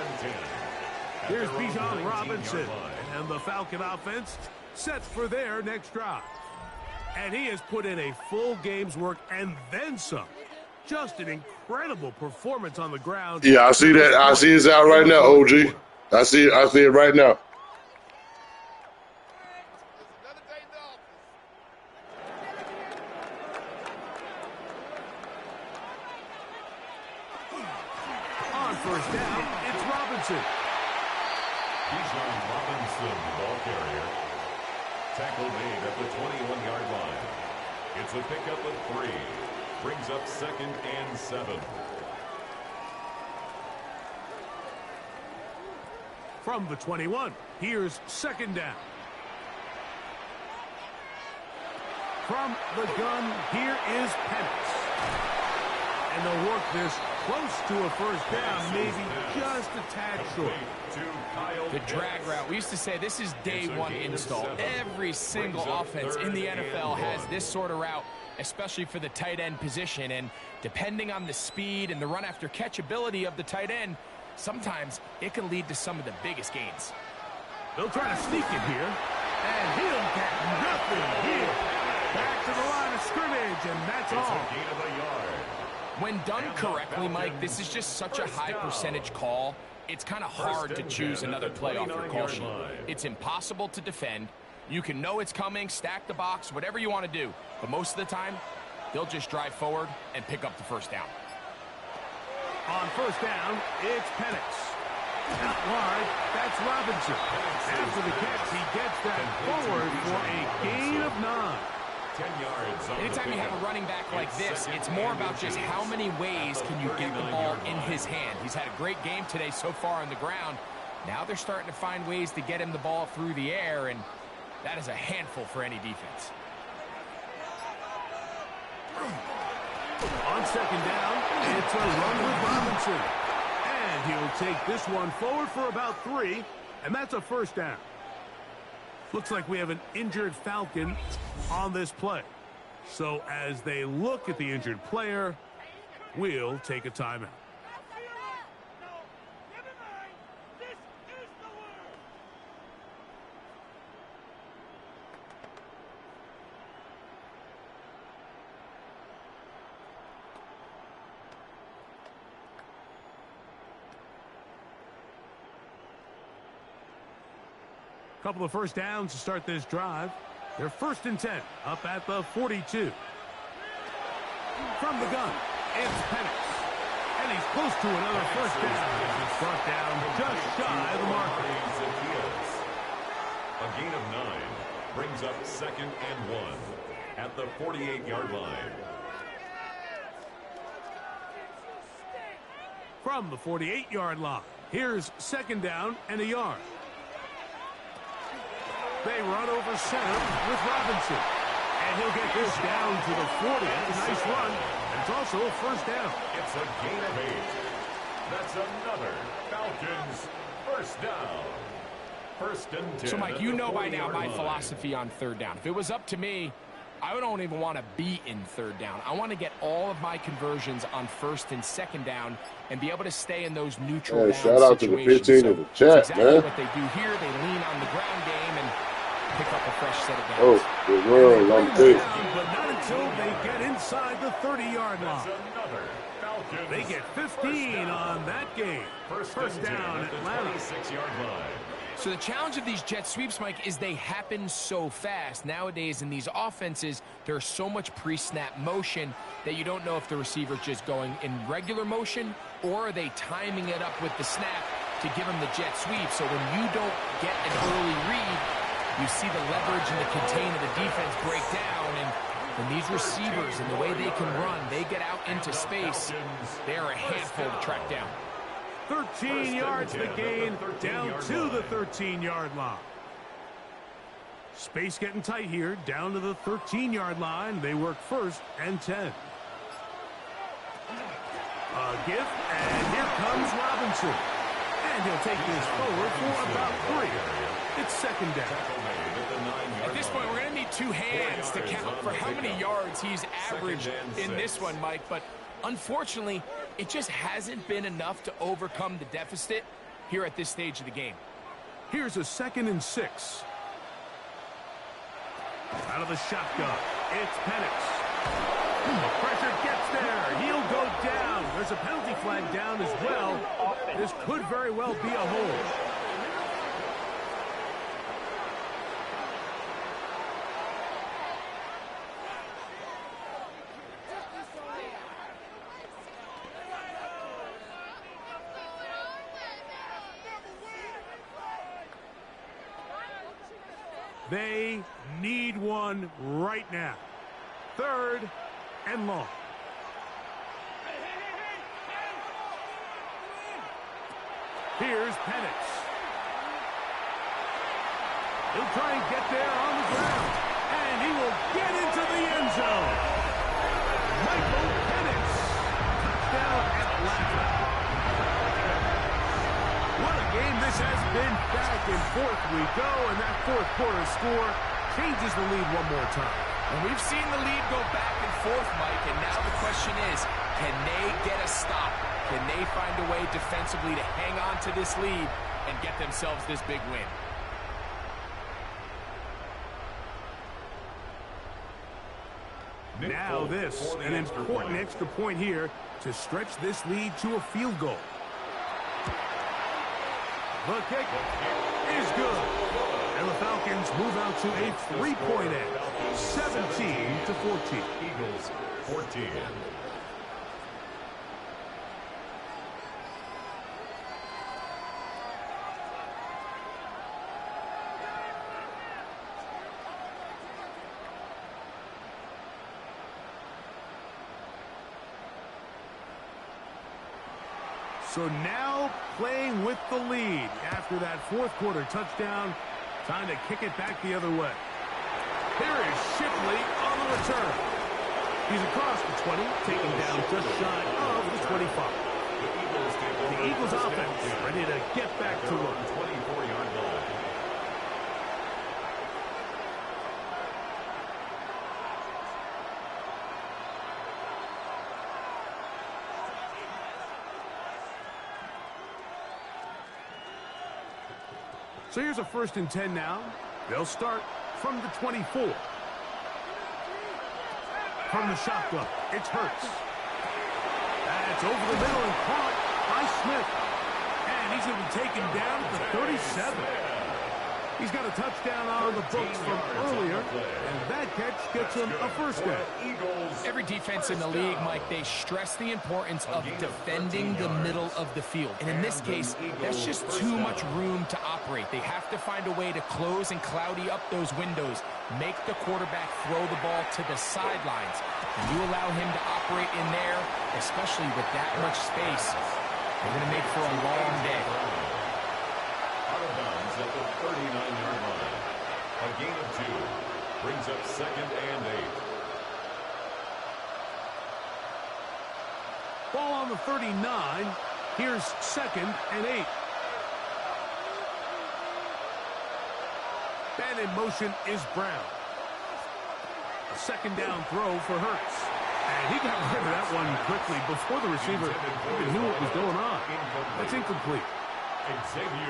Here's Bijan Robinson. And the Falcon offense set for their next drive. And he has put in a full game's work and then some. Just an incredible performance on the ground. Yeah, I see that. I see it's out right now, OG. I see it right now. On first down, it's Robinson. Bijan Robinson, ball carrier. Tackle made at the 21-yard line. It's a pickup of 3. Brings up 2nd and 7. From the 21, here's 2nd down. From the gun, here is Penix. And they'll work this close to a first down, maybe just a tad short. The drag route. We used to say this is day one install. Every single offense in the NFL has this sort of route, especially for the tight end position. And depending on the speed and the run after catch ability of the tight end, sometimes it can lead to some of the biggest gains. They'll try to sneak it here, and he'll get nothing here. Back to the line of scrimmage, and that's all. When done correctly, Mike, this is just such a high percentage call. It's kind of hard to choose another play off your call sheet. It's impossible to defend. You can know it's coming, stack the box, whatever you want to do. But most of the time, they'll just drive forward and pick up the first down. On first down, it's Penix. Out wide, that's Robinson. After the catch, he gets that forward for a gain of 9. 10 yards. Anytime you have a running back like this, it's more about just how many ways can you get the ball in his hand. He's had a great game today so far on the ground. Now they're starting to find ways to get him the ball through the air, and that is a handful for any defense. On second down, it's a run with Robinson. And he'll take this one forward for about 3, and that's a first down. Looks like we have an injured Falcon on this play. So as they look at the injured player, we'll take a timeout. Couple of first downs to start this drive. They're 1st and 10, up at the 42. From the gun, it's Penix. And he's close to another first down. Brought down just shy of the marker. A gain of 9 brings up 2nd and 1 at the 48-yard line. From the 48-yard line, here's 2nd down and a yard. They run over center with Robinson. And he'll get this down to the 40. That's a nice run. And it's also a first down. It's a gain of 8. That's another Falcons first down. 1st and 10. So, Mike, you know by now my philosophy on 3rd down. If it was up to me, I don't even want to be in 3rd down. I want to get all of my conversions on 1st and 2nd down and be able to stay in those neutral down shout out to the 15 in the chat, exactly man. What they do here, they lean on the ground game and pick up a fresh set of downs. Oh, good run, I'm big. But not until they get inside the 30-yard line. They get 15 on that game. First down, Atlanta. 26-yard line. So the challenge of these jet sweeps, Mike, is they happen so fast. Nowadays in these offenses, there's so much pre-snap motion that you don't know if the receiver's just going in regular motion or are they timing it up with the snap to give them the jet sweep. So when you don't get an early read, you see the leverage and the contain of the defense break down. And when these receivers and the way they can run, they get out into space, they are a handful to track down. 13 yards the gain, down to the 13-yard line. Space getting tight here, down to the 13-yard line. They work 1st and 10. A give, and here comes Robinson. And he'll take this forward for about 3. It's 2nd down. At this point, we're going to need 2 hands to count for how many yards he's averaged in this one, Mike. But unfortunately, it just hasn't been enough to overcome the deficit here at this stage of the game. Here's a 2nd and 6. Out of the shotgun, it's Penix. The pressure gets there. He'll go down. There's a penalty flag down as well. This could very well be a hold. They need one right now. 3rd and long. Here's Penix. He'll try and get there on the ground. And he will get into the end zone. Michael Penix. Touchdown Atlanta. What a game this has been. Back and forth we go. And that 4th quarter score changes the lead one more time. And we've seen the lead go back and forth, Mike, and now the question is, can they get a stop? Can they find a way defensively to hang on to this lead and get themselves this big win? Now this, an important extra point here to stretch this lead to a field goal. The kick is good. And the Falcons move out to a 3-point edge, 17-14. Eagles 14. So now playing with the lead after that 4th quarter touchdown. Time to kick it back the other way. Here is Shipley on the return. He's across the 20, taken down just shy of the 25. The Eagles offense ready to get back to work. 24-yard line. So here's a 1st and 10 now. They'll start from the 24. From the shotgun, it's Hurts. That's over the middle and caught by Smith. And he's going to be taken down at the 37. He's got a touchdown on the books from earlier, and that catch gets him a 1st down. Every defense in the league, Mike, they stress the importance of defending the middle of the field. And in this case, that's just too much room to operate. They have to find a way to close and cloudy up those windows, make the quarterback throw the ball to the sidelines. And you allow him to operate in there, especially with that much space, they're going to make for a long day. Out of bounds at the 39-yard line. A gain of 2. Brings up 2nd and 8. Ball on the 39. Here's 2nd and 8. And in motion is Brown. A 2nd down throw for Hurts. And he got rid of that one quickly before the receiver even knew what was going on. That's incomplete.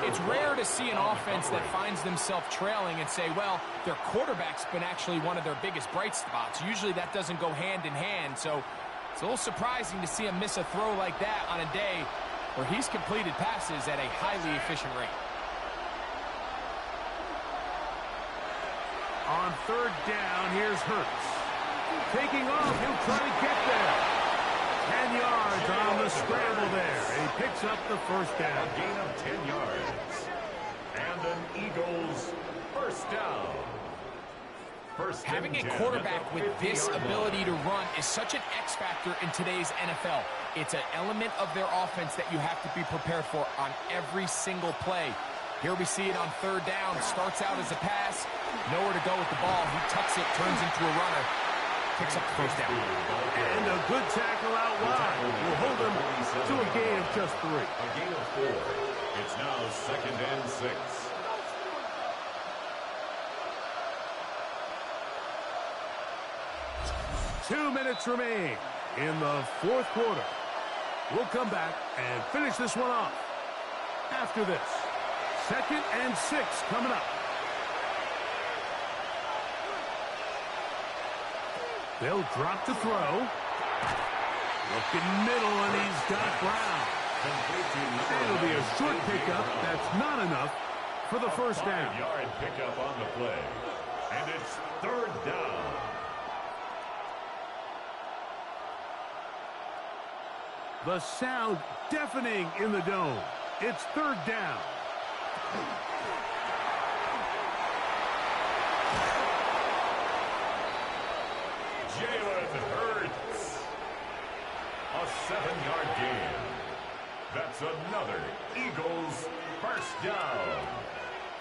It's rare to see an offense that finds themselves trailing and say, well, their quarterback's been actually one of their biggest bright spots. Usually that doesn't go hand in hand, so it's a little surprising to see him miss a throw like that on a day where he's completed passes at a highly efficient rate. On 3rd down, here's Hurts. Taking off, he'll try to get there. 10 yards on the scramble there. And he picks up the 1st down. A gain of 10 yards. And an Eagles 1st down. Having a quarterback with this ability to run is such an X factor in today's NFL. It's an element of their offense that you have to be prepared for on every single play. Here we see it on third down. Starts out as a pass. Nowhere to go with the ball. He tucks it, turns into a runner. Picks up the first down. And a good tackle out wide will hold him to a gain of just 3. A gain of 4. It's now 2nd and 6. Two minutes remain in the fourth quarter. We'll come back and finish this one off after this. 2nd and 6 coming up. They'll drop to throw. Looking middle, and he's got Brown. It'll be a short pickup. That's not enough for the first down. 5-yard pickup on the play. And it's 3rd down. The sound deafening in the dome. It's 3rd down. Jalen Hurts. A 7-yard gain. That's another Eagles first down.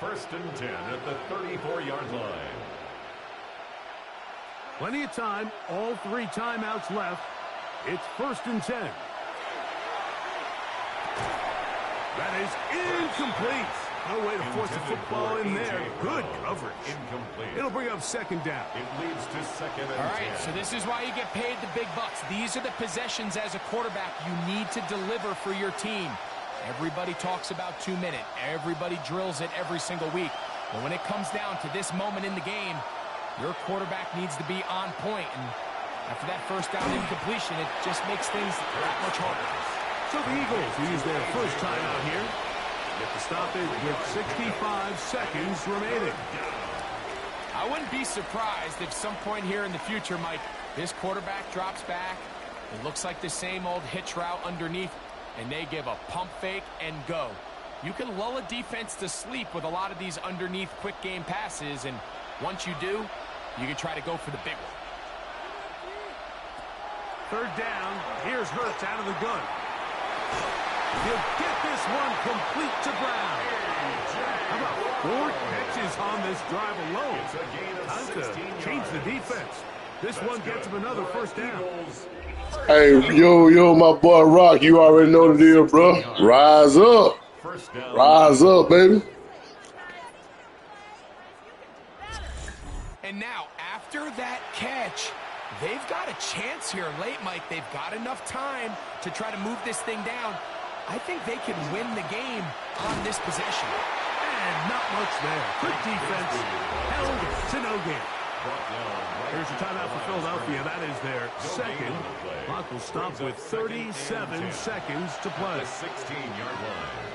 1st and 10 at the 34-yard line. Plenty of time. All 3 timeouts left. It's 1st and 10. That is incomplete. No way to force the football in there. Good coverage. Incomplete. It'll bring up 2nd down. It leads to 2nd and 10. All right, so this is why you get paid the big bucks. These are the possessions as a quarterback you need to deliver for your team. Everybody talks about 2 minute. Everybody drills it every single week. But when it comes down to this moment in the game, your quarterback needs to be on point. And after that first down incompletion, it just makes things that much harder. So the Eagles will use their first timeout here. Get the stoppage with 65 seconds remaining. I wouldn't be surprised if some point here in the future, Mike, this quarterback drops back. It looks like the same old hitch route underneath, and they give a pump fake and go. You can lull a defense to sleep with a lot of these underneath quick game passes, and once you do, you can try to go for the big one. 3rd down. Here's Hurts out of the gun. He'll get this one complete to Brown. How about 4 catches on this drive alone? Time to change the defense. This one gets him another first down. Hey, yo, my boy Rock, you already know the deal, bro. Rise up. Rise up, baby. And now, after that catch, they've got a chance here late, Mike. They've got enough time to try to move this thing down. I think they can win the game on this possession. And not much there. Good defense. Held to no gain. Here's a timeout for Philadelphia. That is their 2nd. Clock will stop with 37 seconds to play. 16-yard line.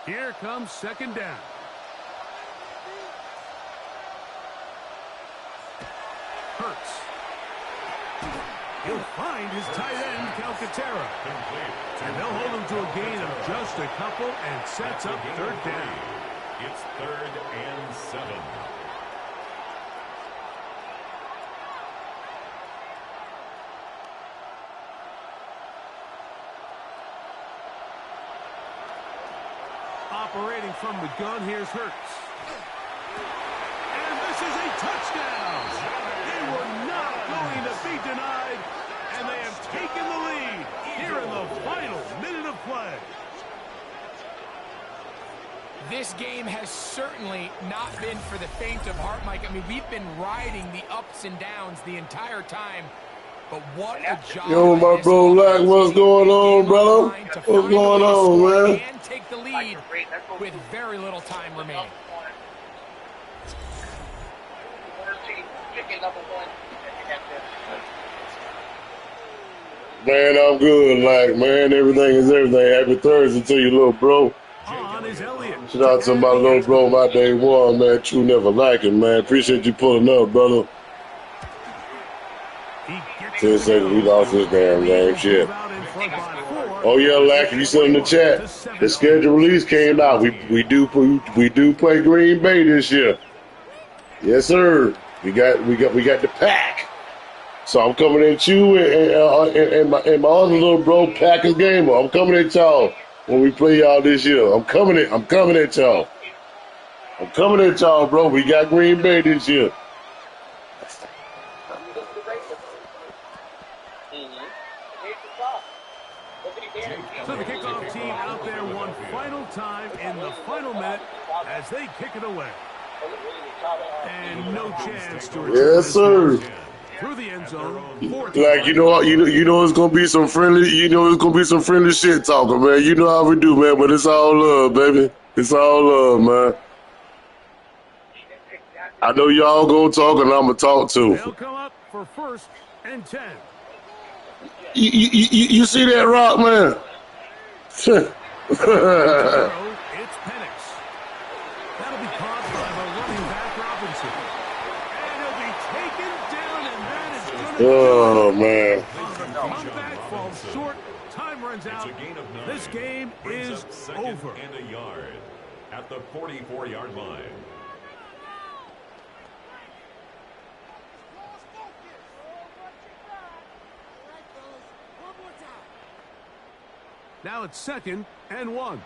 Here comes 2nd down. Hurts. He'll find his tight end, Calcaterra. And they'll hold him to a gain of just a couple and sets up 3rd down. It's 3rd and 7. Operating from the gun, here's Hurts. And this is a touchdown. They were not going to be denied, and they have taken the lead here in the final minute of play. This game has certainly not been for the faint of heart, Mike. I mean, we've been riding the ups and downs the entire time. But what a job. Yo, my bro, like, what's going on, brother? What's going on, man? And take the lead with very little time remaining. Man, I'm good, like, man. Everything is everything. Happy Thursday to you, little bro. On is Elliott. Shout out to my little bro, my day one, man. True never like it, man. Appreciate you pulling up, brother. 10 seconds, he lost his damn game. Shit. Oh yeah, Lack, you said in the chat, the schedule release came out. We do play Green Bay this year. Yes, sir. We got the pack. So I'm coming at you and my other little bro Packers gamer. I'm coming at y'all when we play y'all this year. I'm coming at y'all. I'm coming at y'all, bro. We got Green Bay this year. So the kickoff team out there one final time in the final minute as they kick it away. And no chance to return. Yes, sir. Through the end zone. Like you know it's gonna be some friendly shit talking, man. You know how we do, man. But it's all love, baby. It's all love, man. I know y'all gonna talk, and I'm gonna talk too. They'll come up for 1st and 10. You see that rock, man? It's Penix. That'll be caught by the running back Robinson. And he'll be taken down, and that is going to Oh, man. the comeback falls short. Time runs out. This game is over. And a yard at the 44-yard line. Now it's 2nd and 1.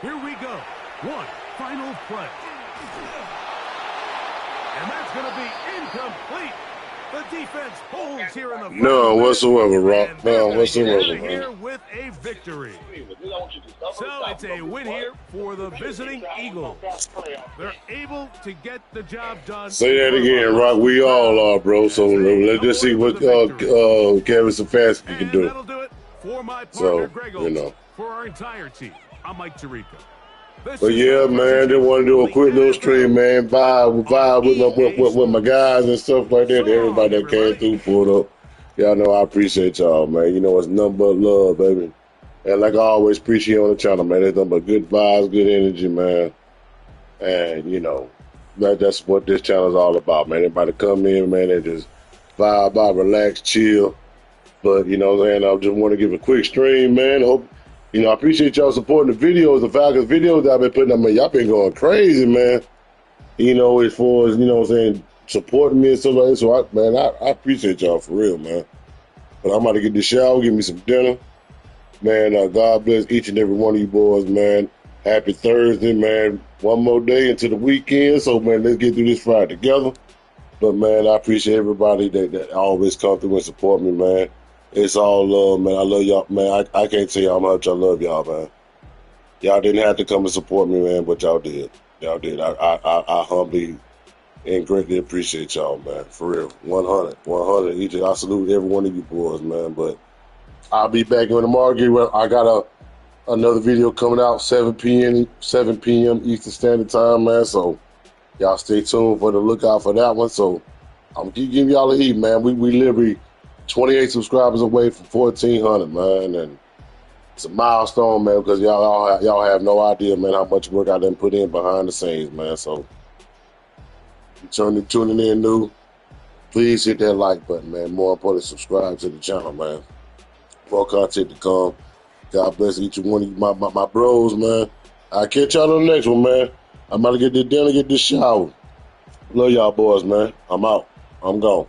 Here we go. One final play. And that's going to be incomplete. The defense holds here in the None whatsoever, Rock. None whatsoever, here man. with a victory. So it's a win here for the visiting Eagles. They're able to get the job done. Say that again, Rock. We all are, bro. So let's just see what Kevin Stefanski can do. That'll do it for my partner, So, Greg you know. For our entire team, I'm Mike Tirico. But yeah, man, they want to do a quick little stream, man. Vibe with my guys and stuff like that. Everybody that came through, pulled up. Y'all know I appreciate y'all, man. You know it's nothing but love, baby. And like I always appreciate on the channel, man. There's nothing but good vibes, good energy, man. And you know, that's what this channel is all about, man. Everybody come in, man, and just vibe out, relax, chill. But you know, and I just want to give a quick stream, man. Hope. You know, I appreciate y'all supporting the videos, the Falcons videos that I've been putting up, man. Y'all been going crazy, man. You know, as far as, you know what I'm saying, supporting me and stuff like that. So, I appreciate y'all for real, man. But I'm about to get the shower, give me some dinner. Man, God bless each and every one of you boys, man. Happy Thursday, man. One more day into the weekend. So, man, let's get through this Friday together. But, man, I appreciate everybody that always come through and support me, man. It's all love, man. I love y'all, man. I can't tell y'all how much I love y'all, man. Y'all didn't have to come and support me, man, but y'all did. Y'all did. I humbly and greatly appreciate y'all, man. For real. 100. I salute every one of you boys, man. But I'll be back in tomorrow. I got another video coming out 7 p.m. Eastern Standard Time, man. So y'all stay tuned for the lookout for that one. So I'm giving y'all a heat, man. We literally 28 subscribers away from 1,400, man, and it's a milestone, man, because y'all have no idea, man, how much work I done put in behind the scenes, man. So, tuning in new, please hit that like button, man. More importantly, subscribe to the channel, man. More content to come. God bless each one of you, my bros, man. I'll catch y'all on the next one, man. I'm about to get this dinner, get this shower. Love y'all boys, man. I'm out. I'm gone.